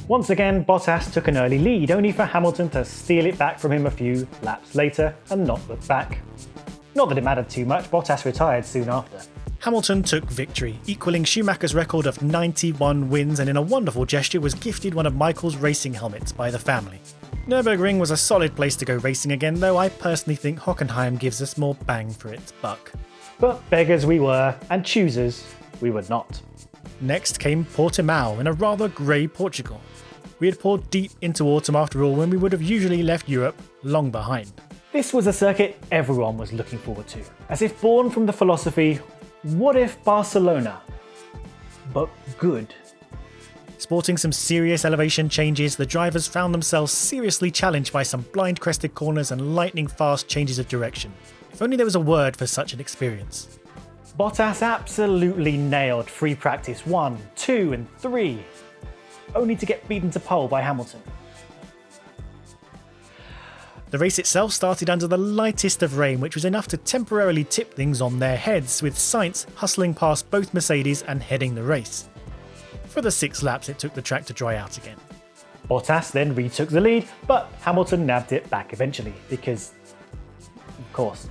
Once again, Bottas took an early lead, only for Hamilton to steal it back from him a few laps later and not look back. Not that it mattered too much, Bottas retired soon after. Hamilton took victory, equaling Schumacher's record of 91 wins, and in a wonderful gesture was gifted one of Michael's racing helmets by the family. Nürburgring was a solid place to go racing again, though I personally think Hockenheim gives us more bang for its buck. But beggars we were, and choosers we were not. Next came Portimao in a rather grey Portugal. We had poured deep into autumn after all, when we would have usually left Europe long behind. This was a circuit everyone was looking forward to, as if born from the philosophy, what if Barcelona? But good. Sporting some serious elevation changes, the drivers found themselves seriously challenged by some blind crested corners and lightning fast changes of direction. If only there was a word for such an experience. Bottas absolutely nailed free practice 1, 2 and 3, only to get beaten to pole by Hamilton. The race itself started under the lightest of rain, which was enough to temporarily tip things on their heads, with Sainz hustling past both Mercedes and heading the race. For the 6 laps it took the track to dry out again. Bottas then retook the lead, but Hamilton nabbed it back eventually, because of course.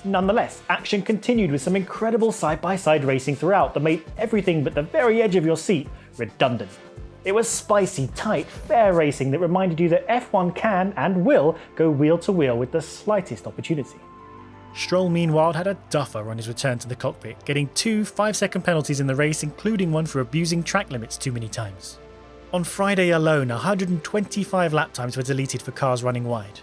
Nonetheless, action continued with some incredible side-by-side racing throughout that made everything but the very edge of your seat redundant. It was spicy, tight, fair racing that reminded you that F1 can and will go wheel to wheel with the slightest opportunity. Stroll meanwhile had a duffer on his return to the cockpit, getting 2 5-second penalties in the race, including one for abusing track limits too many times. On Friday alone, 125 lap times were deleted for cars running wide.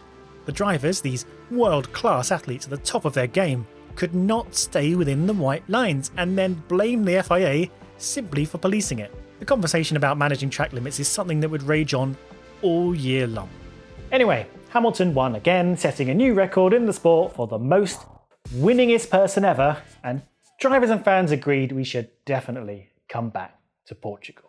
The drivers, these world-class athletes at the top of their game, could not stay within the white lines and then blame the FIA simply for policing it. The conversation about managing track limits is something that would rage on all year long. Anyway, Hamilton won again, setting a new record in the sport for the most winningest person ever, and drivers and fans agreed we should definitely come back to Portugal.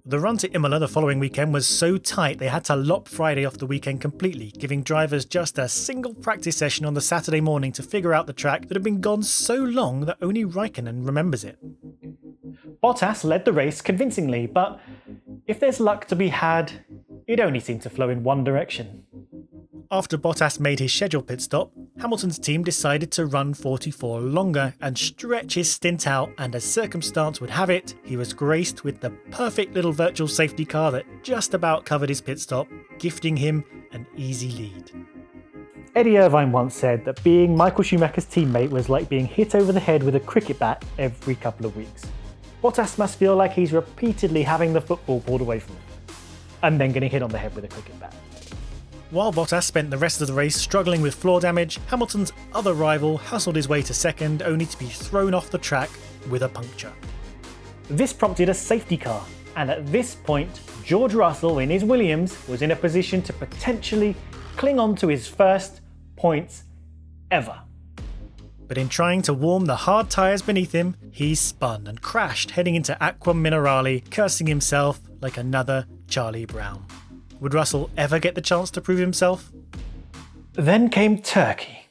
The run to Imola the following weekend was so tight they had to lop Friday off the weekend completely, giving drivers just a single practice session on the Saturday morning to figure out the track that had been gone so long that only Raikkonen remembers it. Bottas led the race convincingly, but if there's luck to be had, it only seemed to flow in one direction. After Bottas made his scheduled pit stop, Hamilton's team decided to run 44 longer and stretch his stint out, and as circumstance would have it, he was graced with the perfect little virtual safety car that just about covered his pit stop, gifting him an easy lead. Eddie Irvine once said that being Michael Schumacher's teammate was like being hit over the head with a cricket bat every couple of weeks. Bottas must feel like he's repeatedly having the football pulled away from him, and then getting hit on the head with a cricket bat. While Bottas spent the rest of the race struggling with floor damage, Hamilton's other rival hustled his way to second, only to be thrown off the track with a puncture. This prompted a safety car, and at this point, George Russell in his Williams was in a position to potentially cling on to his first points ever. But in trying to warm the hard tyres beneath him, he spun and crashed, heading into Aqua Minerale, cursing himself like another Charlie Brown. Would Russell ever get the chance to prove himself? Then came Turkey.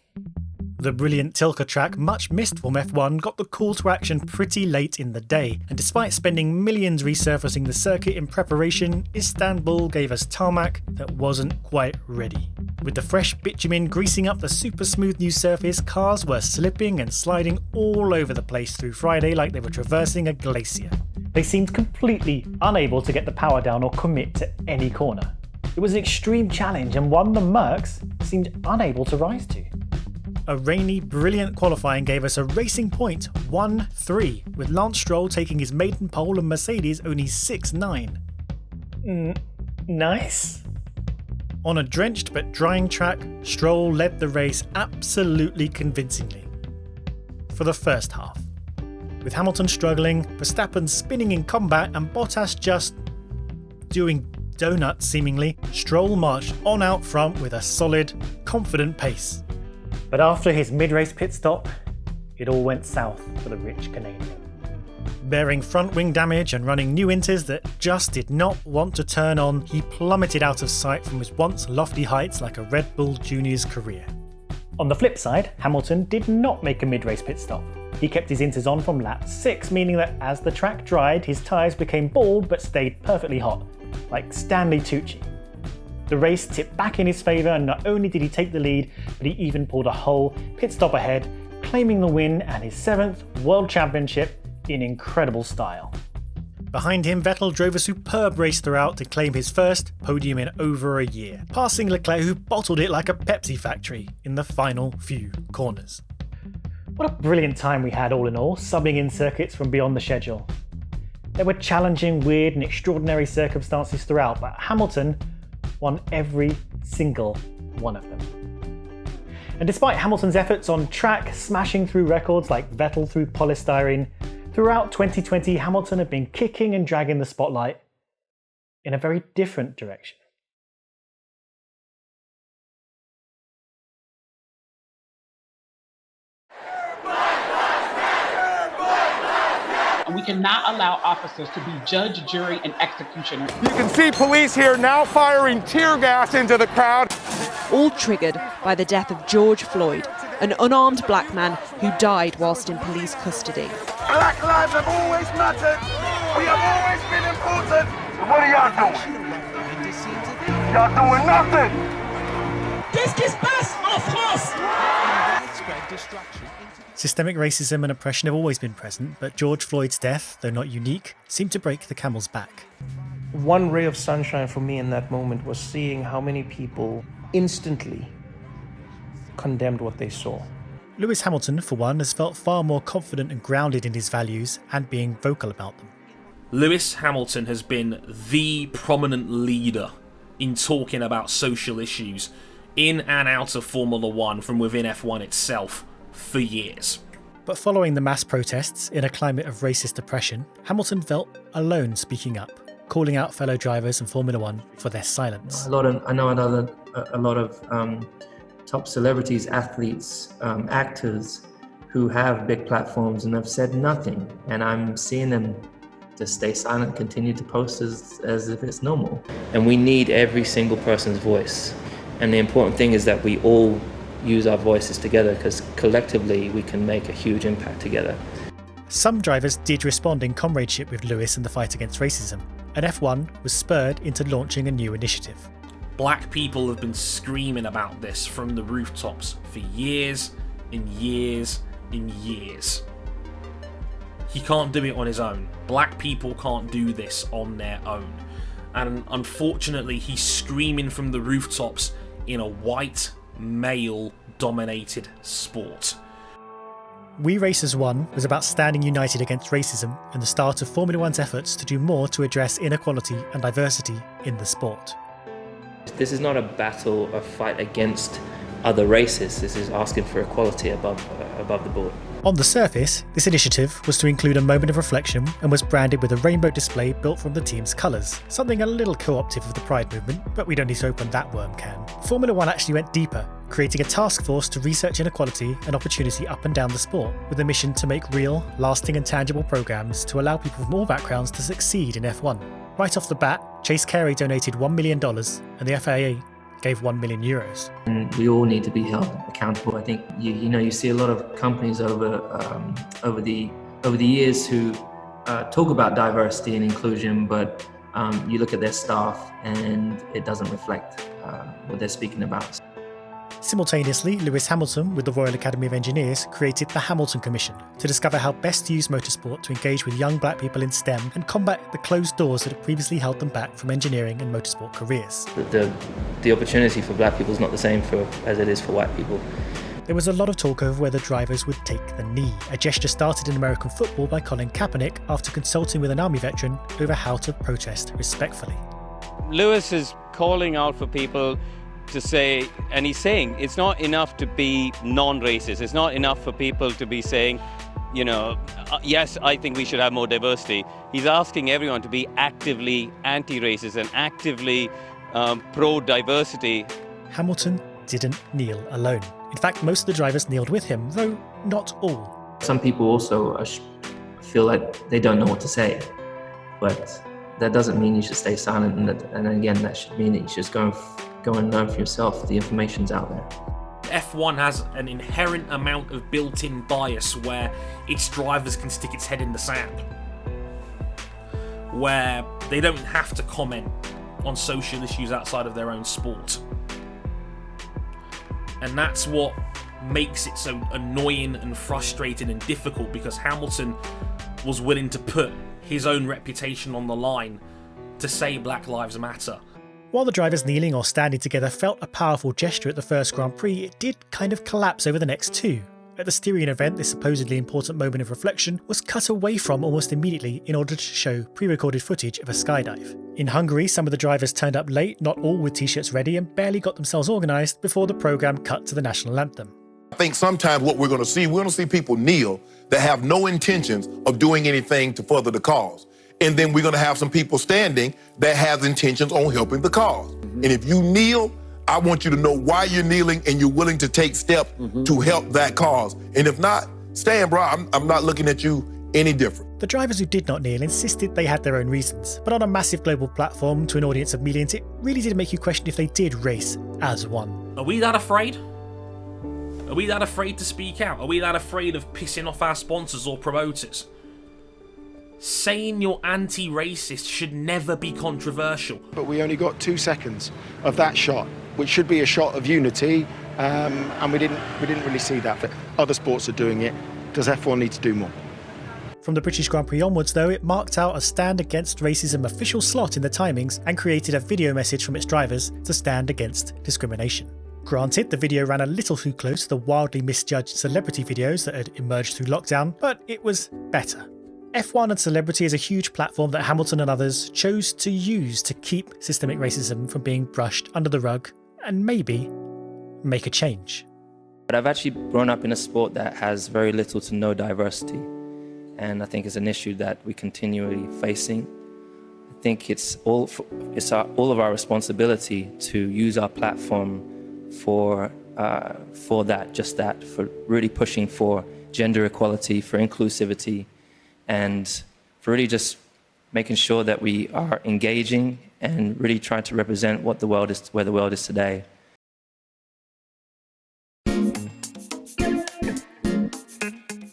The brilliant Tilke track, much missed from F1, got the call to action pretty late in the day, and despite spending millions resurfacing the circuit in preparation, Istanbul gave us tarmac that wasn't quite ready. With the fresh bitumen greasing up the super smooth new surface, cars were slipping and sliding all over the place through Friday like they were traversing a glacier. They seemed completely unable to get the power down or commit to any corner. It was an extreme challenge, and one the Mercs seemed unable to rise to. A rainy, brilliant qualifying gave us a racing point 1-3, with Lance Stroll taking his maiden pole and Mercedes only 6-9. Nice. On a drenched but drying track, Stroll led the race absolutely convincingly. For the first half. With Hamilton struggling, Verstappen spinning in combat, and Bottas just doing donuts seemingly, Stroll marched on out front with a solid, confident pace. But after his mid-race pit stop, it all went south for the rich Canadian. Bearing front wing damage and running new inters that just did not want to turn on, he plummeted out of sight from his once lofty heights like a Red Bull Junior's career. On the flip side, Hamilton did not make a mid-race pit stop. He kept his inters on from lap 6, meaning that as the track dried, his tyres became bald but stayed perfectly hot, like Stanley Tucci. The race tipped back in his favour, and not only did he take the lead, but he even pulled a whole pit stop ahead, claiming the win and his 7th World Championship in incredible style. Behind him, Vettel drove a superb race throughout to claim his first podium in over a year, passing Leclerc, who bottled it like a Pepsi factory in the final few corners. What a brilliant time we had all in all, subbing in circuits from beyond the schedule. There were challenging, weird and extraordinary circumstances throughout, but Hamilton won every single one of them. And despite Hamilton's efforts on track, smashing through records like Vettel through polystyrene, throughout 2020 Hamilton had been kicking and dragging the spotlight in a very different direction. And we cannot allow officers to be judge, jury, and executioner. You can see police here now firing tear gas into the crowd. All triggered by the death of George Floyd, an unarmed black man who died whilst in police custody. Black lives have always mattered. We have always been important. What are y'all doing? Y'all doing nothing. Qu'est-ce qui se passe en France? Systemic racism and oppression have always been present, but George Floyd's death, though not unique, seemed to break the camel's back. One ray of sunshine for me in that moment was seeing how many people instantly condemned what they saw. Lewis Hamilton, for one, has felt far more confident and grounded in his values and being vocal about them. Lewis Hamilton has been the prominent leader in talking about social issues in and out of Formula One from within F1 itself for years. But following the mass protests in a climate of racist oppression, Hamilton felt alone speaking up, calling out fellow drivers in Formula One for their silence. I know a lot of top celebrities, athletes, actors who have big platforms and have said nothing, and I'm seeing them just stay silent, continue to post as if it's normal. And we need every single person's voice, and the important thing is that we all use our voices together, because collectively we can make a huge impact together. Some drivers did respond in comradeship with Lewis in the fight against racism, and F1 was spurred into launching a new initiative. Black people have been screaming about this from the rooftops for years and years and years. He can't do it on his own. Black people can't do this on their own. And unfortunately, he's screaming from the rooftops in a white, male-dominated sport. We Racers 1 was about standing united against racism and the start of Formula One's efforts to do more to address inequality and diversity in the sport. This is not a battle, a fight against other races. This is asking for equality above the board. On the surface, this initiative was to include a moment of reflection and was branded with a rainbow display built from the team's colours, something a little co-optive of the Pride movement, but we don't need to open that worm can. Formula One actually went deeper, creating a task force to research inequality and opportunity up and down the sport, with a mission to make real, lasting and tangible programmes to allow people from all backgrounds to succeed in F1. Right off the bat, Chase Carey donated $1 million and the FIA gave €1 million. And we all need to be held accountable. I think you see a lot of companies over the years who talk about diversity and inclusion, but you look at their staff and it doesn't reflect what they're speaking about. Simultaneously, Lewis Hamilton, with the Royal Academy of Engineers, created the Hamilton Commission to discover how best to use motorsport to engage with young black people in STEM and combat the closed doors that had previously held them back from engineering and motorsport careers. The opportunity for black people is not the same as it is for white people. There was a lot of talk over whether drivers would take the knee, a gesture started in American football by Colin Kaepernick after consulting with an army veteran over how to protest respectfully. Lewis is calling out for people to say, and he's saying it's not enough to be non-racist. It's not enough for people to be saying, you know, yes, I think we should have more diversity. He's asking everyone to be actively anti-racist and actively pro-diversity. Hamilton didn't kneel alone. In fact, most of the drivers kneeled with him, though not all. Some people also feel like they don't know what to say, but that doesn't mean you should stay silent. And again, that should mean that you should just go and learn for yourself. The information's out there. F1 has an inherent amount of built-in bias where its drivers can stick its head in the sand, where they don't have to comment on social issues outside of their own sport. And that's what makes it so annoying and frustrating and difficult, because Hamilton was willing to put his own reputation on the line to say Black Lives Matter. While the drivers kneeling or standing together felt a powerful gesture at the first Grand Prix, it did kind of collapse over the next two. At the Styrian event, this supposedly important moment of reflection was cut away from almost immediately in order to show pre-recorded footage of a skydive. In Hungary, some of the drivers turned up late, not all with t-shirts ready, and barely got themselves organised before the programme cut to the national anthem. I think sometimes what we're going to see people kneel that have no intentions of doing anything to further the cause. And then we're going to have some people standing that has intentions on helping the cause. And if you kneel, I want you to know why you're kneeling and you're willing to take steps to help that cause. And if not, stand, bro. I'm not looking at you any different. The drivers who did not kneel insisted they had their own reasons, but on a massive global platform to an audience of millions, it really did make you question if they did race as one. Are we that afraid? Are we that afraid to speak out? Are we that afraid of pissing off our sponsors or promoters? Saying you're anti-racist should never be controversial. But we only got 2 seconds of that shot, which should be a shot of unity, and we didn't really see that. Other sports are doing it. Does F1 need to do more? From the British Grand Prix onwards, though, it marked out a stand against racism official slot in the timings and created a video message from its drivers to stand against discrimination. Granted, the video ran a little too close to the wildly misjudged celebrity videos that had emerged through lockdown, but it was better. F1 and celebrity is a huge platform that Hamilton and others chose to use to keep systemic racism from being brushed under the rug and maybe make a change. But I've actually grown up in a sport that has very little to no diversity, and I think it's an issue that we're continually facing. I think it's all of our responsibility to use our platform for that, for really pushing for gender equality, for inclusivity, and for really just making sure that we are engaging and really trying to represent what the world is, where the world is today.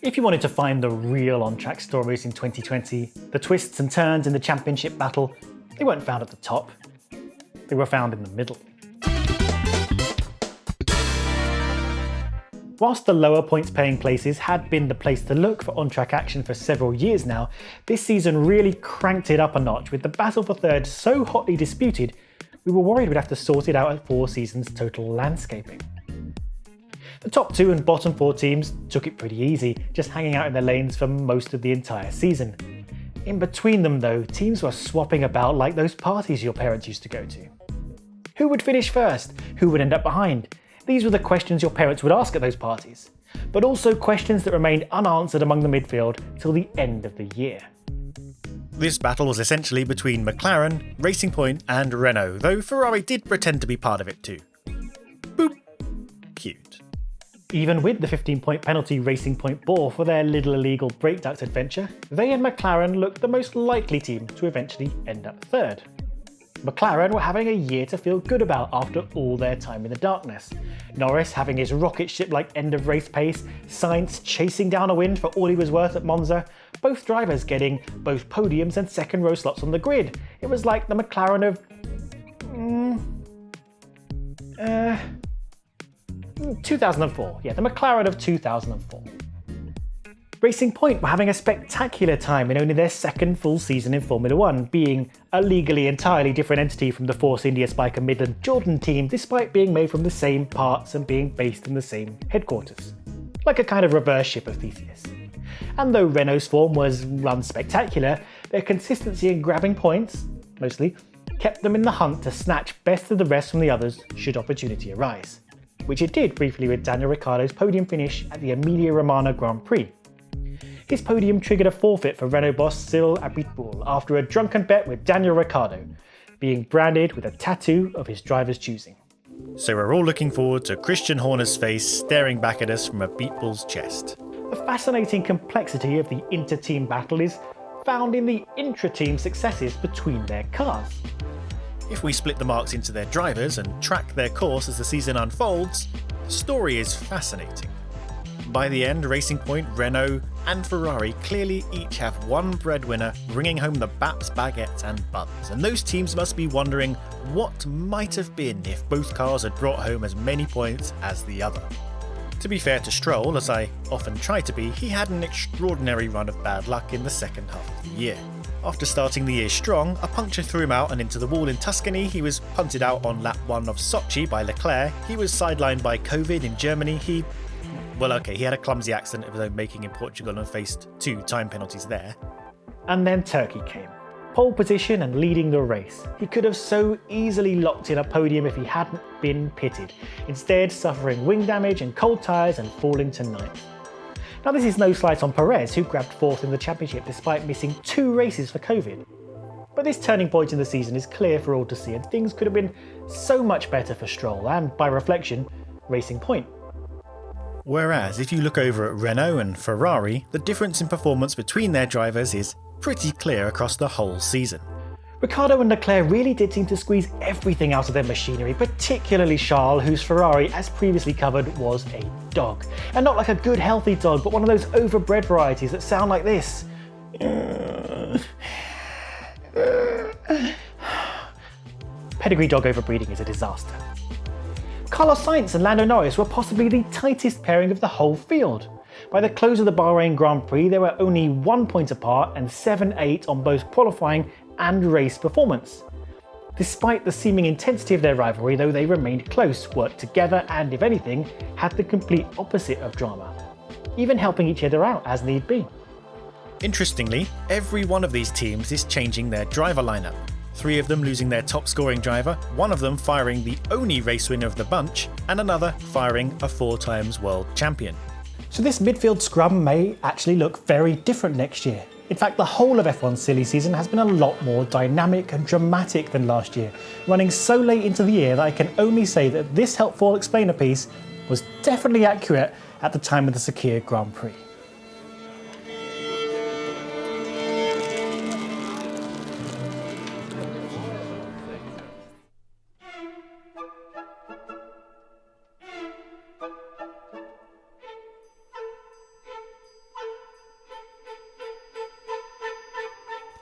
If you wanted to find the real on-track stories in 2020, the twists and turns in the championship battle, they weren't found at the top. They were found in the middle. Whilst the lower points-paying places had been the place to look for on-track action for several years now, this season really cranked it up a notch, with the battle for third so hotly disputed, we were worried we'd have to sort it out at 4 seasons total landscaping. The top 2 and bottom 4 teams took it pretty easy, just hanging out in their lanes for most of the entire season. In between them though, teams were swapping about like those parties your parents used to go to. Who would finish first? Who would end up behind? These were the questions your parents would ask at those parties, but also questions that remained unanswered among the midfield till the end of the year. This battle was essentially between McLaren, Racing Point and Renault, though Ferrari did pretend to be part of it too. Boop. Cute. Even with the 15-point penalty Racing Point bore for their little illegal brake duct adventure, they and McLaren looked the most likely team to eventually end up third. McLaren were having a year to feel good about after all their time in the darkness. Norris having his rocket ship-like end-of-race pace, Sainz chasing down a win for all he was worth at Monza, both drivers getting both podiums and second-row slots on the grid. It was like the McLaren of 2004. Yeah, the McLaren of 2004. Racing Point were having a spectacular time in only their second full season in Formula 1, being a legally entirely different entity from the Force India Spike and Midland Jordan team, despite being made from the same parts and being based in the same headquarters. Like a kind of reverse ship of Theseus. And though Renault's form was unspectacular, their consistency in grabbing points, mostly, kept them in the hunt to snatch best of the rest from the others should opportunity arise, which it did briefly with Daniel Ricciardo's podium finish at the Emilia-Romagna Grand Prix. His podium triggered a forfeit for Renault boss Cyril Abiteboul after a drunken bet with Daniel Ricciardo, being branded with a tattoo of his driver's choosing. So we're all looking forward to Christian Horner's face staring back at us from Abiteboul's chest. The fascinating complexity of the inter-team battle is found in the intra-team successes between their cars. If we split the marks into their drivers and track their course as the season unfolds, the story is fascinating. By the end, Racing Point, Renault and Ferrari clearly each have one breadwinner bringing home the baps, baguettes and buns, and those teams must be wondering what might have been if both cars had brought home as many points as the other. To be fair to Stroll, as I often try to be, he had an extraordinary run of bad luck in the second half of the year. After starting the year strong, a puncture threw him out and into the wall in Tuscany, he was punted out on lap 1 of Sochi by Leclerc, he was sidelined by COVID in Germany, he had a clumsy accident of his own making in Portugal and faced 2 time penalties there. And then Turkey came. Pole position and leading the race. He could have so easily locked in a podium if he hadn't been pitted, instead suffering wing damage and cold tyres and falling to 9th. Now this is no slight on Perez, who grabbed 4th in the championship despite missing 2 races for COVID. But this turning point in the season is clear for all to see, and things could have been so much better for Stroll and, by reflection, Racing Point. Whereas if you look over at Renault and Ferrari, the difference in performance between their drivers is pretty clear across the whole season. Ricciardo and Leclerc really did seem to squeeze everything out of their machinery, particularly Charles, whose Ferrari, as previously covered, was a dog. And not like a good healthy dog, but one of those overbred varieties that sound like this. Pedigree dog overbreeding is a disaster. Carlos Sainz and Lando Norris were possibly the tightest pairing of the whole field. By the close of the Bahrain Grand Prix, they were only 1 point apart and 7-8 on both qualifying and race performance. Despite the seeming intensity of their rivalry, though, they remained close, worked together and, if anything, had the complete opposite of drama, even helping each other out as need be. Interestingly, every one of these teams is changing their driver lineup. 3 of them losing their top scoring driver, 1 of them firing the only race winner of the bunch, and another firing a 4 times world champion. So this midfield scrum may actually look very different next year. In fact, the whole of F1's silly season has been a lot more dynamic and dramatic than last year, running so late into the year that I can only say that this helpful explainer piece was definitely accurate at the time of the Sakhir Grand Prix.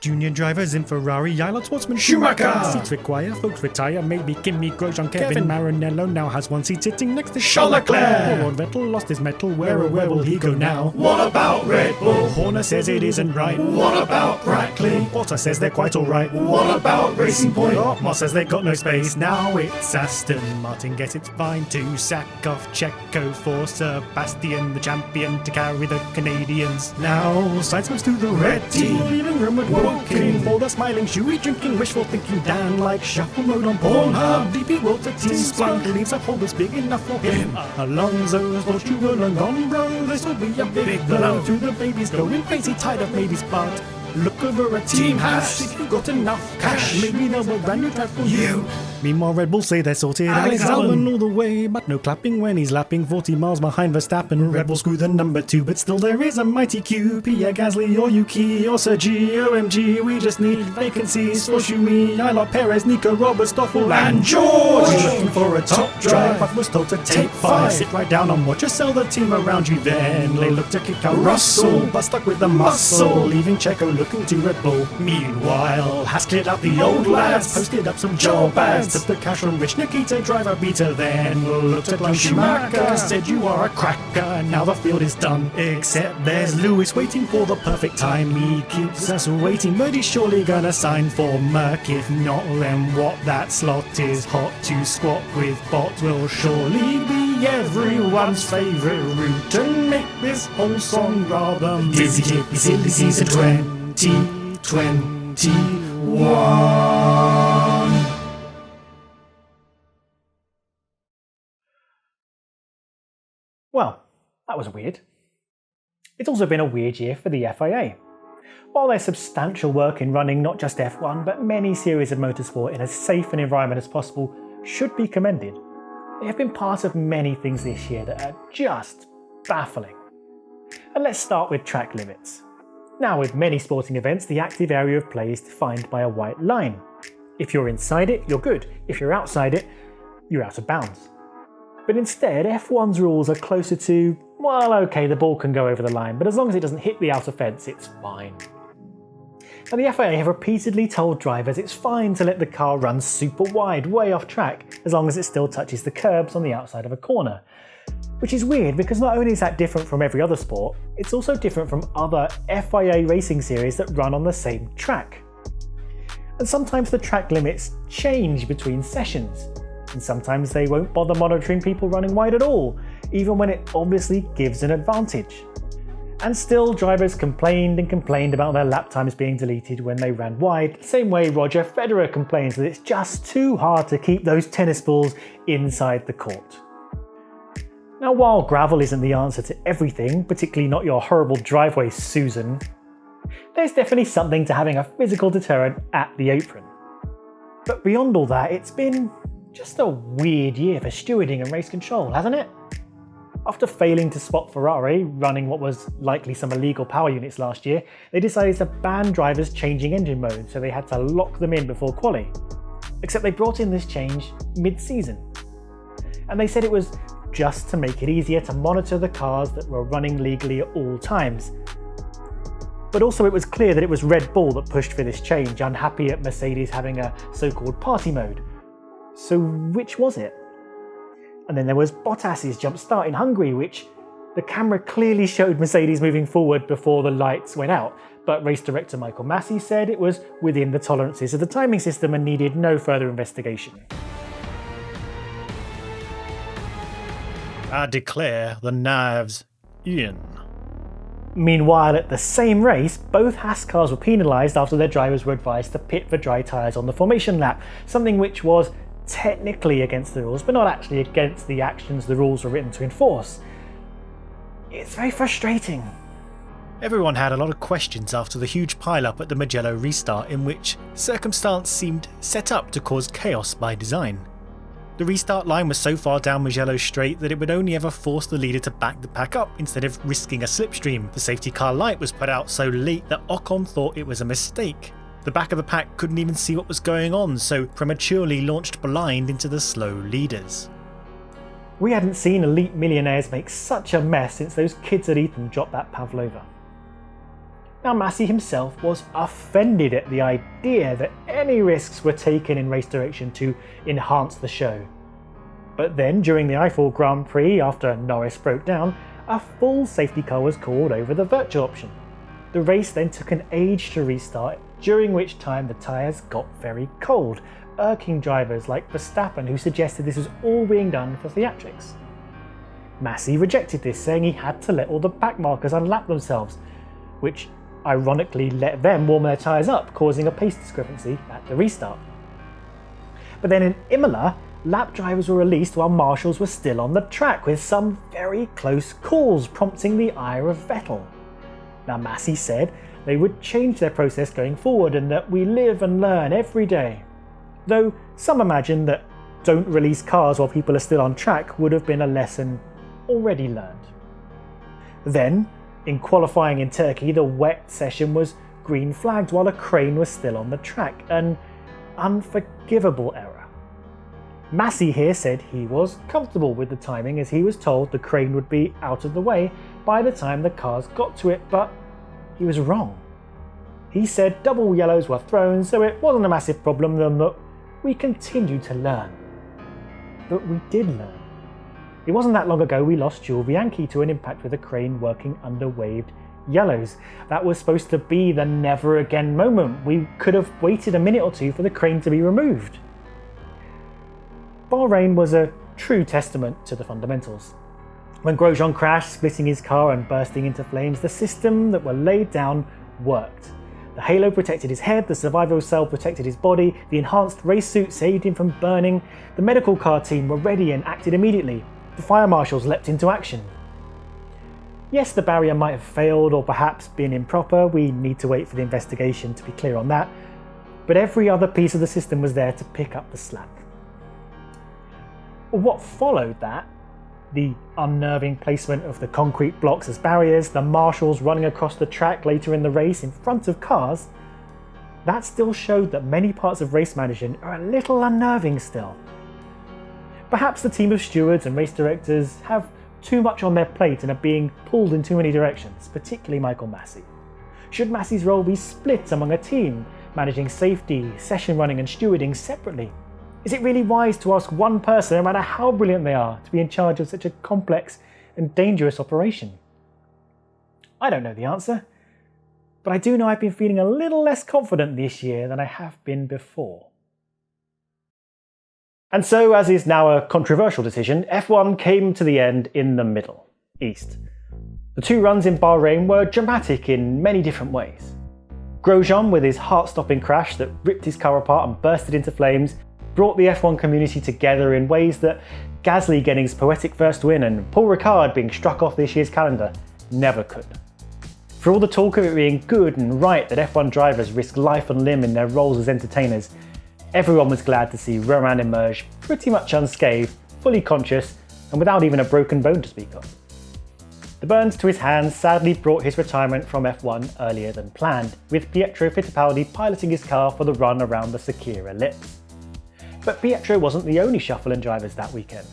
Junior drivers in Ferrari, Eilert Sportsman Schumacher! Seats require, folks retire, maybe Kimi, Grosjean, Kevin Maranello now has 1 seat sitting next to Charles Leclerc! Poor Vettel lost his mettle, where will he go now? What about Red Bull? Horner says it isn't right. What about Brackley? Bottas says they're quite alright. What about Racing Point? Moss says they got no space. Now it's Aston Martin gets its fine to sack off Checo for Sebastian, the champion, to carry the Canadians. Now Sainz moves to the red team, leaving room at Woking for the smiling, shoey drinking, wishful thinking Dan like shuffle mode on Pornhub. DP World team Splunk leaves a hole that's big enough for him. Alonso's Portugal and gone bro. This will be a big blow to the babies going crazy, tired of maybes, but look over a team hash. If you got enough cash, maybe they'll build brand new track for you. Meanwhile, Red Bull say they're sorted. Alex Albon all the way, but no clapping when he's lapping 40 miles behind Verstappen. Red Bull screw the number 2, but still there is a mighty queue. Pierre Gasly or Yuki or Sergi, OMG, we just need vacancies for Schumi, Eilert, Perez, Nico, Robert, Stoffel and George. Looking for a top drive, but was told to take 5. Sit right down and watch us sell the team around you. Then they look to kick out Russell, but stuck with the muscle, leaving Checo looking to Red Bull. Meanwhile, has cleared out the old lads, posted up some job ads. Took the cash from Rich Nikita, driver beater, then looked at Lance Schumacher, said you are a cracker, now the field is done. Except there's Lewis waiting for the perfect time. He keeps us waiting, but he's surely gonna sign for Merc. If not, then what, that slot is hot to squat with. Bot will surely be everyone's favourite route and make this whole song rather dizzy jippy silly season 2021. Well, that was weird. It's also been a weird year for the FIA. While their substantial work in running not just F1 but many series of motorsport in as safe an environment as possible should be commended, they have been part of many things this year that are just baffling. And let's start with track limits. Now, with many sporting events, the active area of play is defined by a white line. If you're inside it, you're good. If you're outside it, you're out of bounds. But instead, F1's rules are closer to, well, okay, the ball can go over the line, but as long as it doesn't hit the outer fence, it's fine. And the FIA have repeatedly told drivers it's fine to let the car run super wide, way off track, as long as it still touches the curbs on the outside of a corner. Which is weird because not only is that different from every other sport, it's also different from other FIA racing series that run on the same track. And sometimes the track limits change between sessions, and sometimes they won't bother monitoring people running wide at all, even when it obviously gives an advantage. And still, drivers complained and complained about their lap times being deleted when they ran wide, the same way Roger Federer complains that it's just too hard to keep those tennis balls inside the court. Now, while gravel isn't the answer to everything, particularly not your horrible driveway, Susan, there's definitely something to having a physical deterrent at the apron. But beyond all that, it's been just a weird year for stewarding and race control, hasn't it? After failing to spot Ferrari running what was likely some illegal power units last year, they decided to ban drivers changing engine mode, so they had to lock them in before quali. Except they brought in this change mid-season. And they said it was just to make it easier to monitor the cars that were running legally at all times. But also it was clear that it was Red Bull that pushed for this change, unhappy at Mercedes having a so-called party mode. So which was it? And then there was Bottas's jump start in Hungary, which the camera clearly showed Mercedes moving forward before the lights went out, but race director Michael Massey said it was within the tolerances of the timing system and needed no further investigation. I declare the knives in. Meanwhile, at the same race, both Haas cars were penalised after their drivers were advised to pit for dry tyres on the formation lap, something which was technically against the rules, but not actually against the actions the rules were written to enforce. It's very frustrating. Everyone had a lot of questions after the huge pile-up at the Mugello restart, in which circumstance seemed set up to cause chaos by design. The restart line was so far down Mugello straight that it would only ever force the leader to back the pack up instead of risking a slipstream. The safety car light was put out so late that Ocon thought it was a mistake. The back of the pack couldn't even see what was going on, so prematurely launched blind into the slow leaders. We hadn't seen elite millionaires make such a mess since those kids at Eton dropped that Pavlova. Now, Massey himself was offended at the idea that any risks were taken in race direction to enhance the show. But then, during the Eiffel Grand Prix, after Norris broke down, a full safety car was called over the virtual option. The race then took an age to restart, during which time the tyres got very cold, irking drivers like Verstappen, who suggested this was all being done for theatrics. Massey rejected this, saying he had to let all the back markers unlap themselves, which ironically let them warm their tyres up, causing a pace discrepancy at the restart. But then in Imola, lap drivers were released while marshals were still on the track, with some very close calls prompting the ire of Vettel. Now, Massey said they would change their process going forward and that we live and learn every day. Though some imagine that don't release cars while people are still on track would have been a lesson already learned. Then, in qualifying in Turkey, the wet session was green flagged while a crane was still on the track, an unforgivable error. Massey here said he was comfortable with the timing, as he was told the crane would be out of the way by the time the cars got to it, but he was wrong. He said double yellows were thrown, so it wasn't a massive problem, and that we continued to learn. But we did learn. It wasn't that long ago we lost Jules Bianchi to an impact with a crane working under waved yellows. That was supposed to be the never again moment. We could have waited a minute or two for the crane to be removed. Bahrain was a true testament to the fundamentals. When Grosjean crashed, splitting his car and bursting into flames, the system that were laid down worked. The halo protected his head, the survival cell protected his body, the enhanced race suit saved him from burning, the medical car team were ready and acted immediately. The fire marshals leapt into action. Yes, the barrier might have failed or perhaps been improper, we need to wait for the investigation to be clear on that, but every other piece of the system was there to pick up the slack. What followed that, the unnerving placement of the concrete blocks as barriers, the marshals running across the track later in the race in front of cars, that still showed that many parts of race management are a little unnerving still. Perhaps the team of stewards and race directors have too much on their plate and are being pulled in too many directions, particularly Michael Massey. Should Massey's role be split among a team, managing safety, session running and stewarding separately? Is it really wise to ask one person, no matter how brilliant they are, to be in charge of such a complex and dangerous operation? I don't know the answer, but I do know I've been feeling a little less confident this year than I have been before. And so, as is now a controversial decision, F1 came to the end in the middle, east. The two runs in Bahrain were dramatic in many different ways. Grosjean, with his heart-stopping crash that ripped his car apart and bursted into flames, brought the F1 community together in ways that Gasly getting his poetic first win and Paul Ricard being struck off this year's calendar never could. For all the talk of it being good and right that F1 drivers risk life and limb in their roles as entertainers, everyone was glad to see Romain emerge pretty much unscathed, fully conscious, and without even a broken bone to speak of. The burns to his hands sadly brought his retirement from F1 earlier than planned, with Pietro Fittipaldi piloting his car for the run around the Styria ellipse. But Pietro wasn't the only shuffle in drivers that weekend.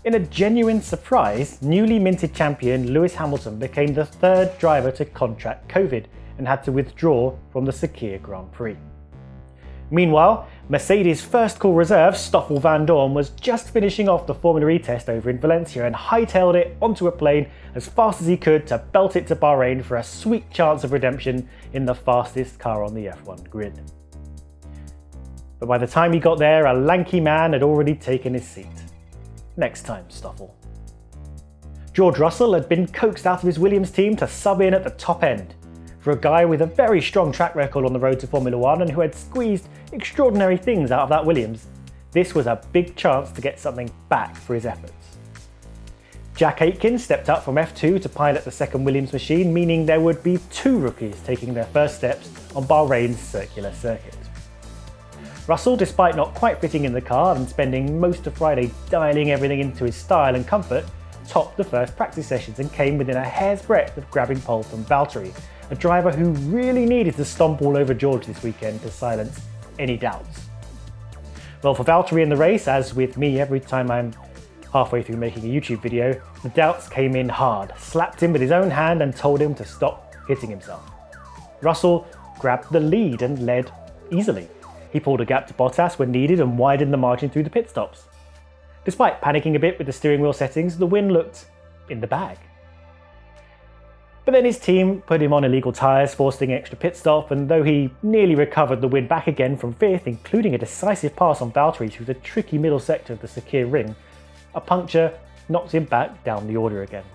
In a genuine surprise, newly minted champion Lewis Hamilton became the third driver to contract COVID and had to withdraw from the Styria Grand Prix. Meanwhile, Mercedes' first call reserve, Stoffel van Dorn, was just finishing off the Formula E test over in Valencia and hightailed it onto a plane as fast as he could to belt it to Bahrain for a sweet chance of redemption in the fastest car on the F1 grid. But by the time he got there, a lanky man had already taken his seat. Next time, Stoffel. George Russell had been coaxed out of his Williams team to sub in at the top end. For a guy with a very strong track record on the road to Formula 1 and who had squeezed extraordinary things out of that Williams, this was a big chance to get something back for his efforts. Jack Aitken stepped up from F2 to pilot the second Williams machine, meaning there would be two rookies taking their first steps on Bahrain's circular circuit. Russell, despite not quite fitting in the car and spending most of Friday dialing everything into his style and comfort, topped the first practice sessions and came within a hair's breadth of grabbing pole from Valtteri, a driver who really needed to stomp all over George this weekend to silence any doubts. Well, for Valtteri in the race, as with me every time I'm halfway through making a YouTube video, the doubts came in hard, slapped him with his own hand and told him to stop hitting himself. Russell grabbed the lead and led easily. He pulled a gap to Bottas when needed and widened the margin through the pit stops. Despite panicking a bit with the steering wheel settings, the win looked in the bag. But then his team put him on illegal tyres, forcing an extra pit stop, and though he nearly recovered the win back again from fifth, including a decisive pass on Valtteri through the tricky middle sector of the Sakir ring, a puncture knocked him back down the order again.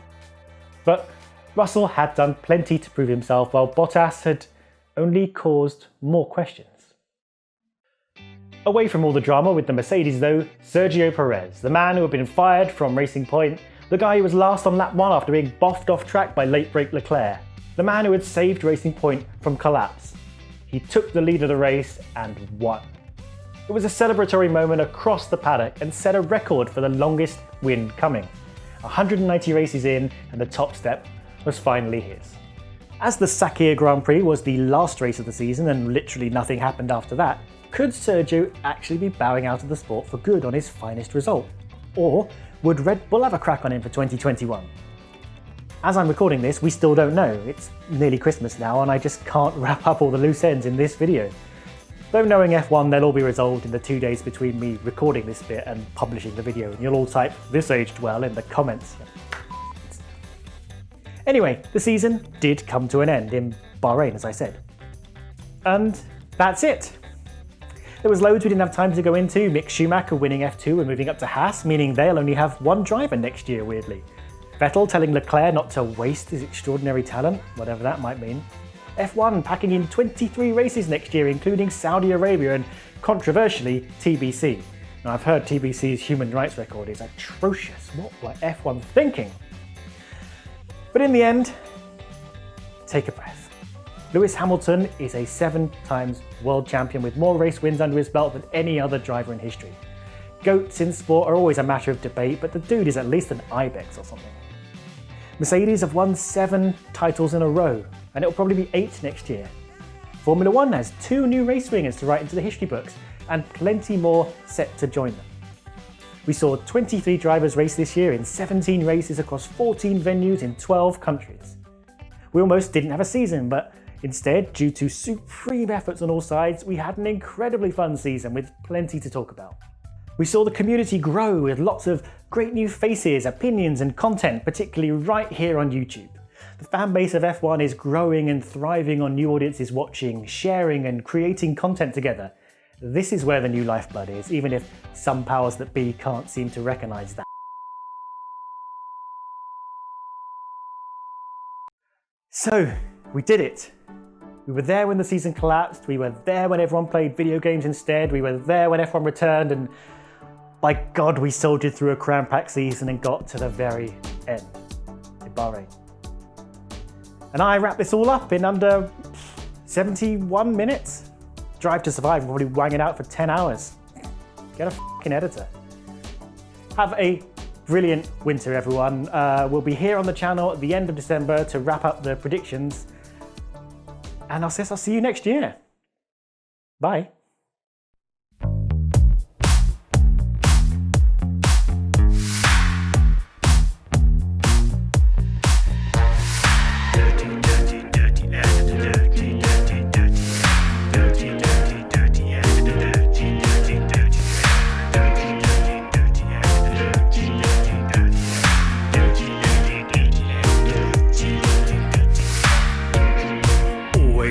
But Russell had done plenty to prove himself, while Bottas had only caused more questions. Away from all the drama with the Mercedes though, Sergio Perez, the man who had been fired from Racing Point, the guy who was last on lap 1 after being boffed off track by late break Leclerc, the man who had saved Racing Point from collapse. He took the lead of the race and won. It was a celebratory moment across the paddock and set a record for the longest win coming. 190 races in and the top step was finally his. As the Sakir Grand Prix was the last race of the season and literally nothing happened after that, could Sergio actually be bowing out of the sport for good on his finest result? Or would Red Bull have a crack on him for 2021? As I'm recording this, we still don't know. It's nearly Christmas now and I just can't wrap up all the loose ends in this video. Though knowing F1, they'll all be resolved in the 2 days between me recording this bit and publishing the video, and you'll all type "this aged well" in the comments. Anyway, the season did come to an end in Bahrain, as I said. And that's it. There was loads we didn't have time to go into. Mick Schumacher winning F2 and moving up to Haas, meaning they'll only have one driver next year, weirdly. Vettel telling Leclerc not to waste his extraordinary talent, whatever that might mean. F1 packing in 23 races next year, including Saudi Arabia and, controversially, TBC. Now, I've heard TBC's human rights record is atrocious. What were F1 thinking? But in the end, take a breath. Lewis Hamilton is a 7 times world champion with more race wins under his belt than any other driver in history. GOATs in sport are always a matter of debate, but the dude is at least an ibex or something. Mercedes have won 7 titles in a row, and it'll probably be 8 next year. Formula One has 2 new race winners to write into the history books, and plenty more set to join them. We saw 23 drivers race this year in 17 races across 14 venues in 12 countries. We almost didn't have a season, but instead, due to supreme efforts on all sides, we had an incredibly fun season with plenty to talk about. We saw the community grow with lots of great new faces, opinions and content, particularly right here on YouTube. The fan base of F1 is growing and thriving on new audiences watching, sharing and creating content together. This is where the new lifeblood is, even if some powers that be can't seem to recognise that. So, we did it. We were there when the season collapsed, we were there when everyone played video games instead, we were there when F1 returned, and by God, we soldiered through a cram-packed season and got to the very end in Bahrain. And I wrapped this all up in under 71 minutes. Drive to Survive, probably wanging out for 10 hours. Get a f***ing editor. Have a brilliant winter, everyone. We'll be here on the channel at the end of December to wrap up the predictions. And I'll see you next year. Bye.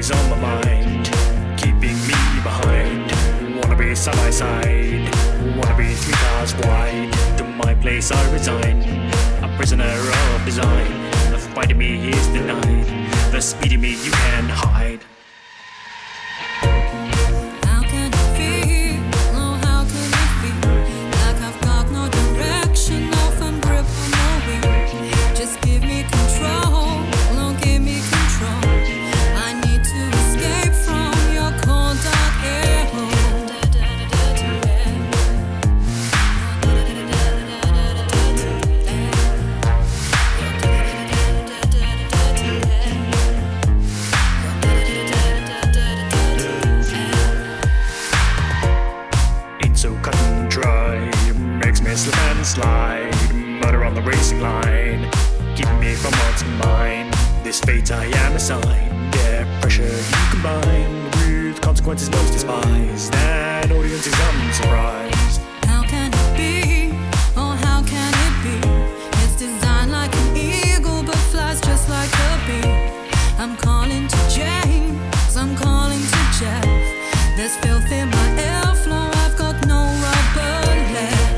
On my mind, keeping me behind. Wanna be side by side, wanna be 3 cars wide. To my place I resign, a prisoner of design. The fight in me is denied, the speed in me you can hide. How can it feel? Oh, how can it feel? Like I've got no direction, no firm grip on no wheel. Just give me control, oh, give me control. Slip and slide, murder on the racing line, keeping me from what's mine. This fate I am assigned, yeah, pressure you combine with consequences most despised, and audiences unsurprised. How can it be? Oh, how can it be? It's designed like an eagle, but flies just like a bee. I'm calling to James, I'm calling to Jeff. There's filth in my airflow, I've got no rubber left.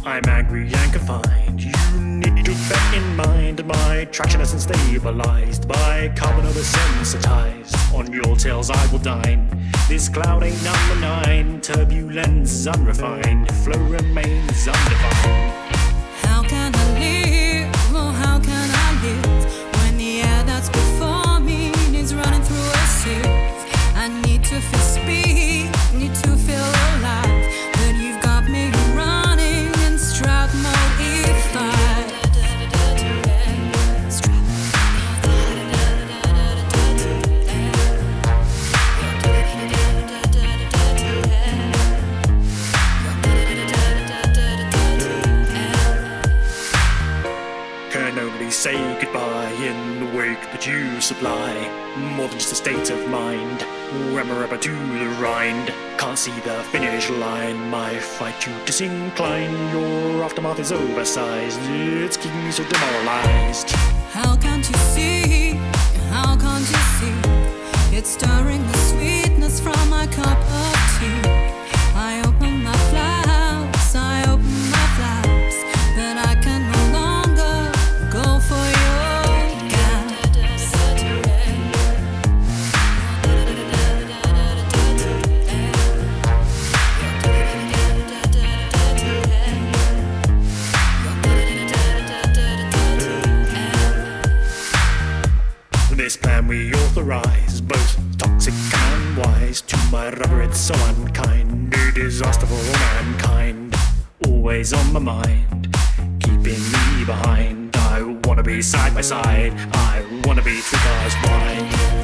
I'm angry and confined. You need to bear in mind my traction isn't stabilized by carbon oversensitized. On your tails I will dine. This cloud ain't number 9. Turbulence is unrefined. Flow remains undefined. How can I live? Oh, how can I live when the air that's before me is running through a sieve? I need to feel speed, need to feel alive, but you've got me running in strap mode if I can only say goodbye in the wake that you supply. More than just a state of mind. Rammer to the rind. Can't see the finish line. My fight to disincline. Your aftermath is oversized. It's keeping me so demoralized. How can't you see? How can't you see? It's stirring the sweetness from my cup of tea. I open my flaps, I open my flaps, but I can no longer go for your all mankind, always on my mind, keeping me behind. I wanna be side by side, I wanna be 3 cars wide.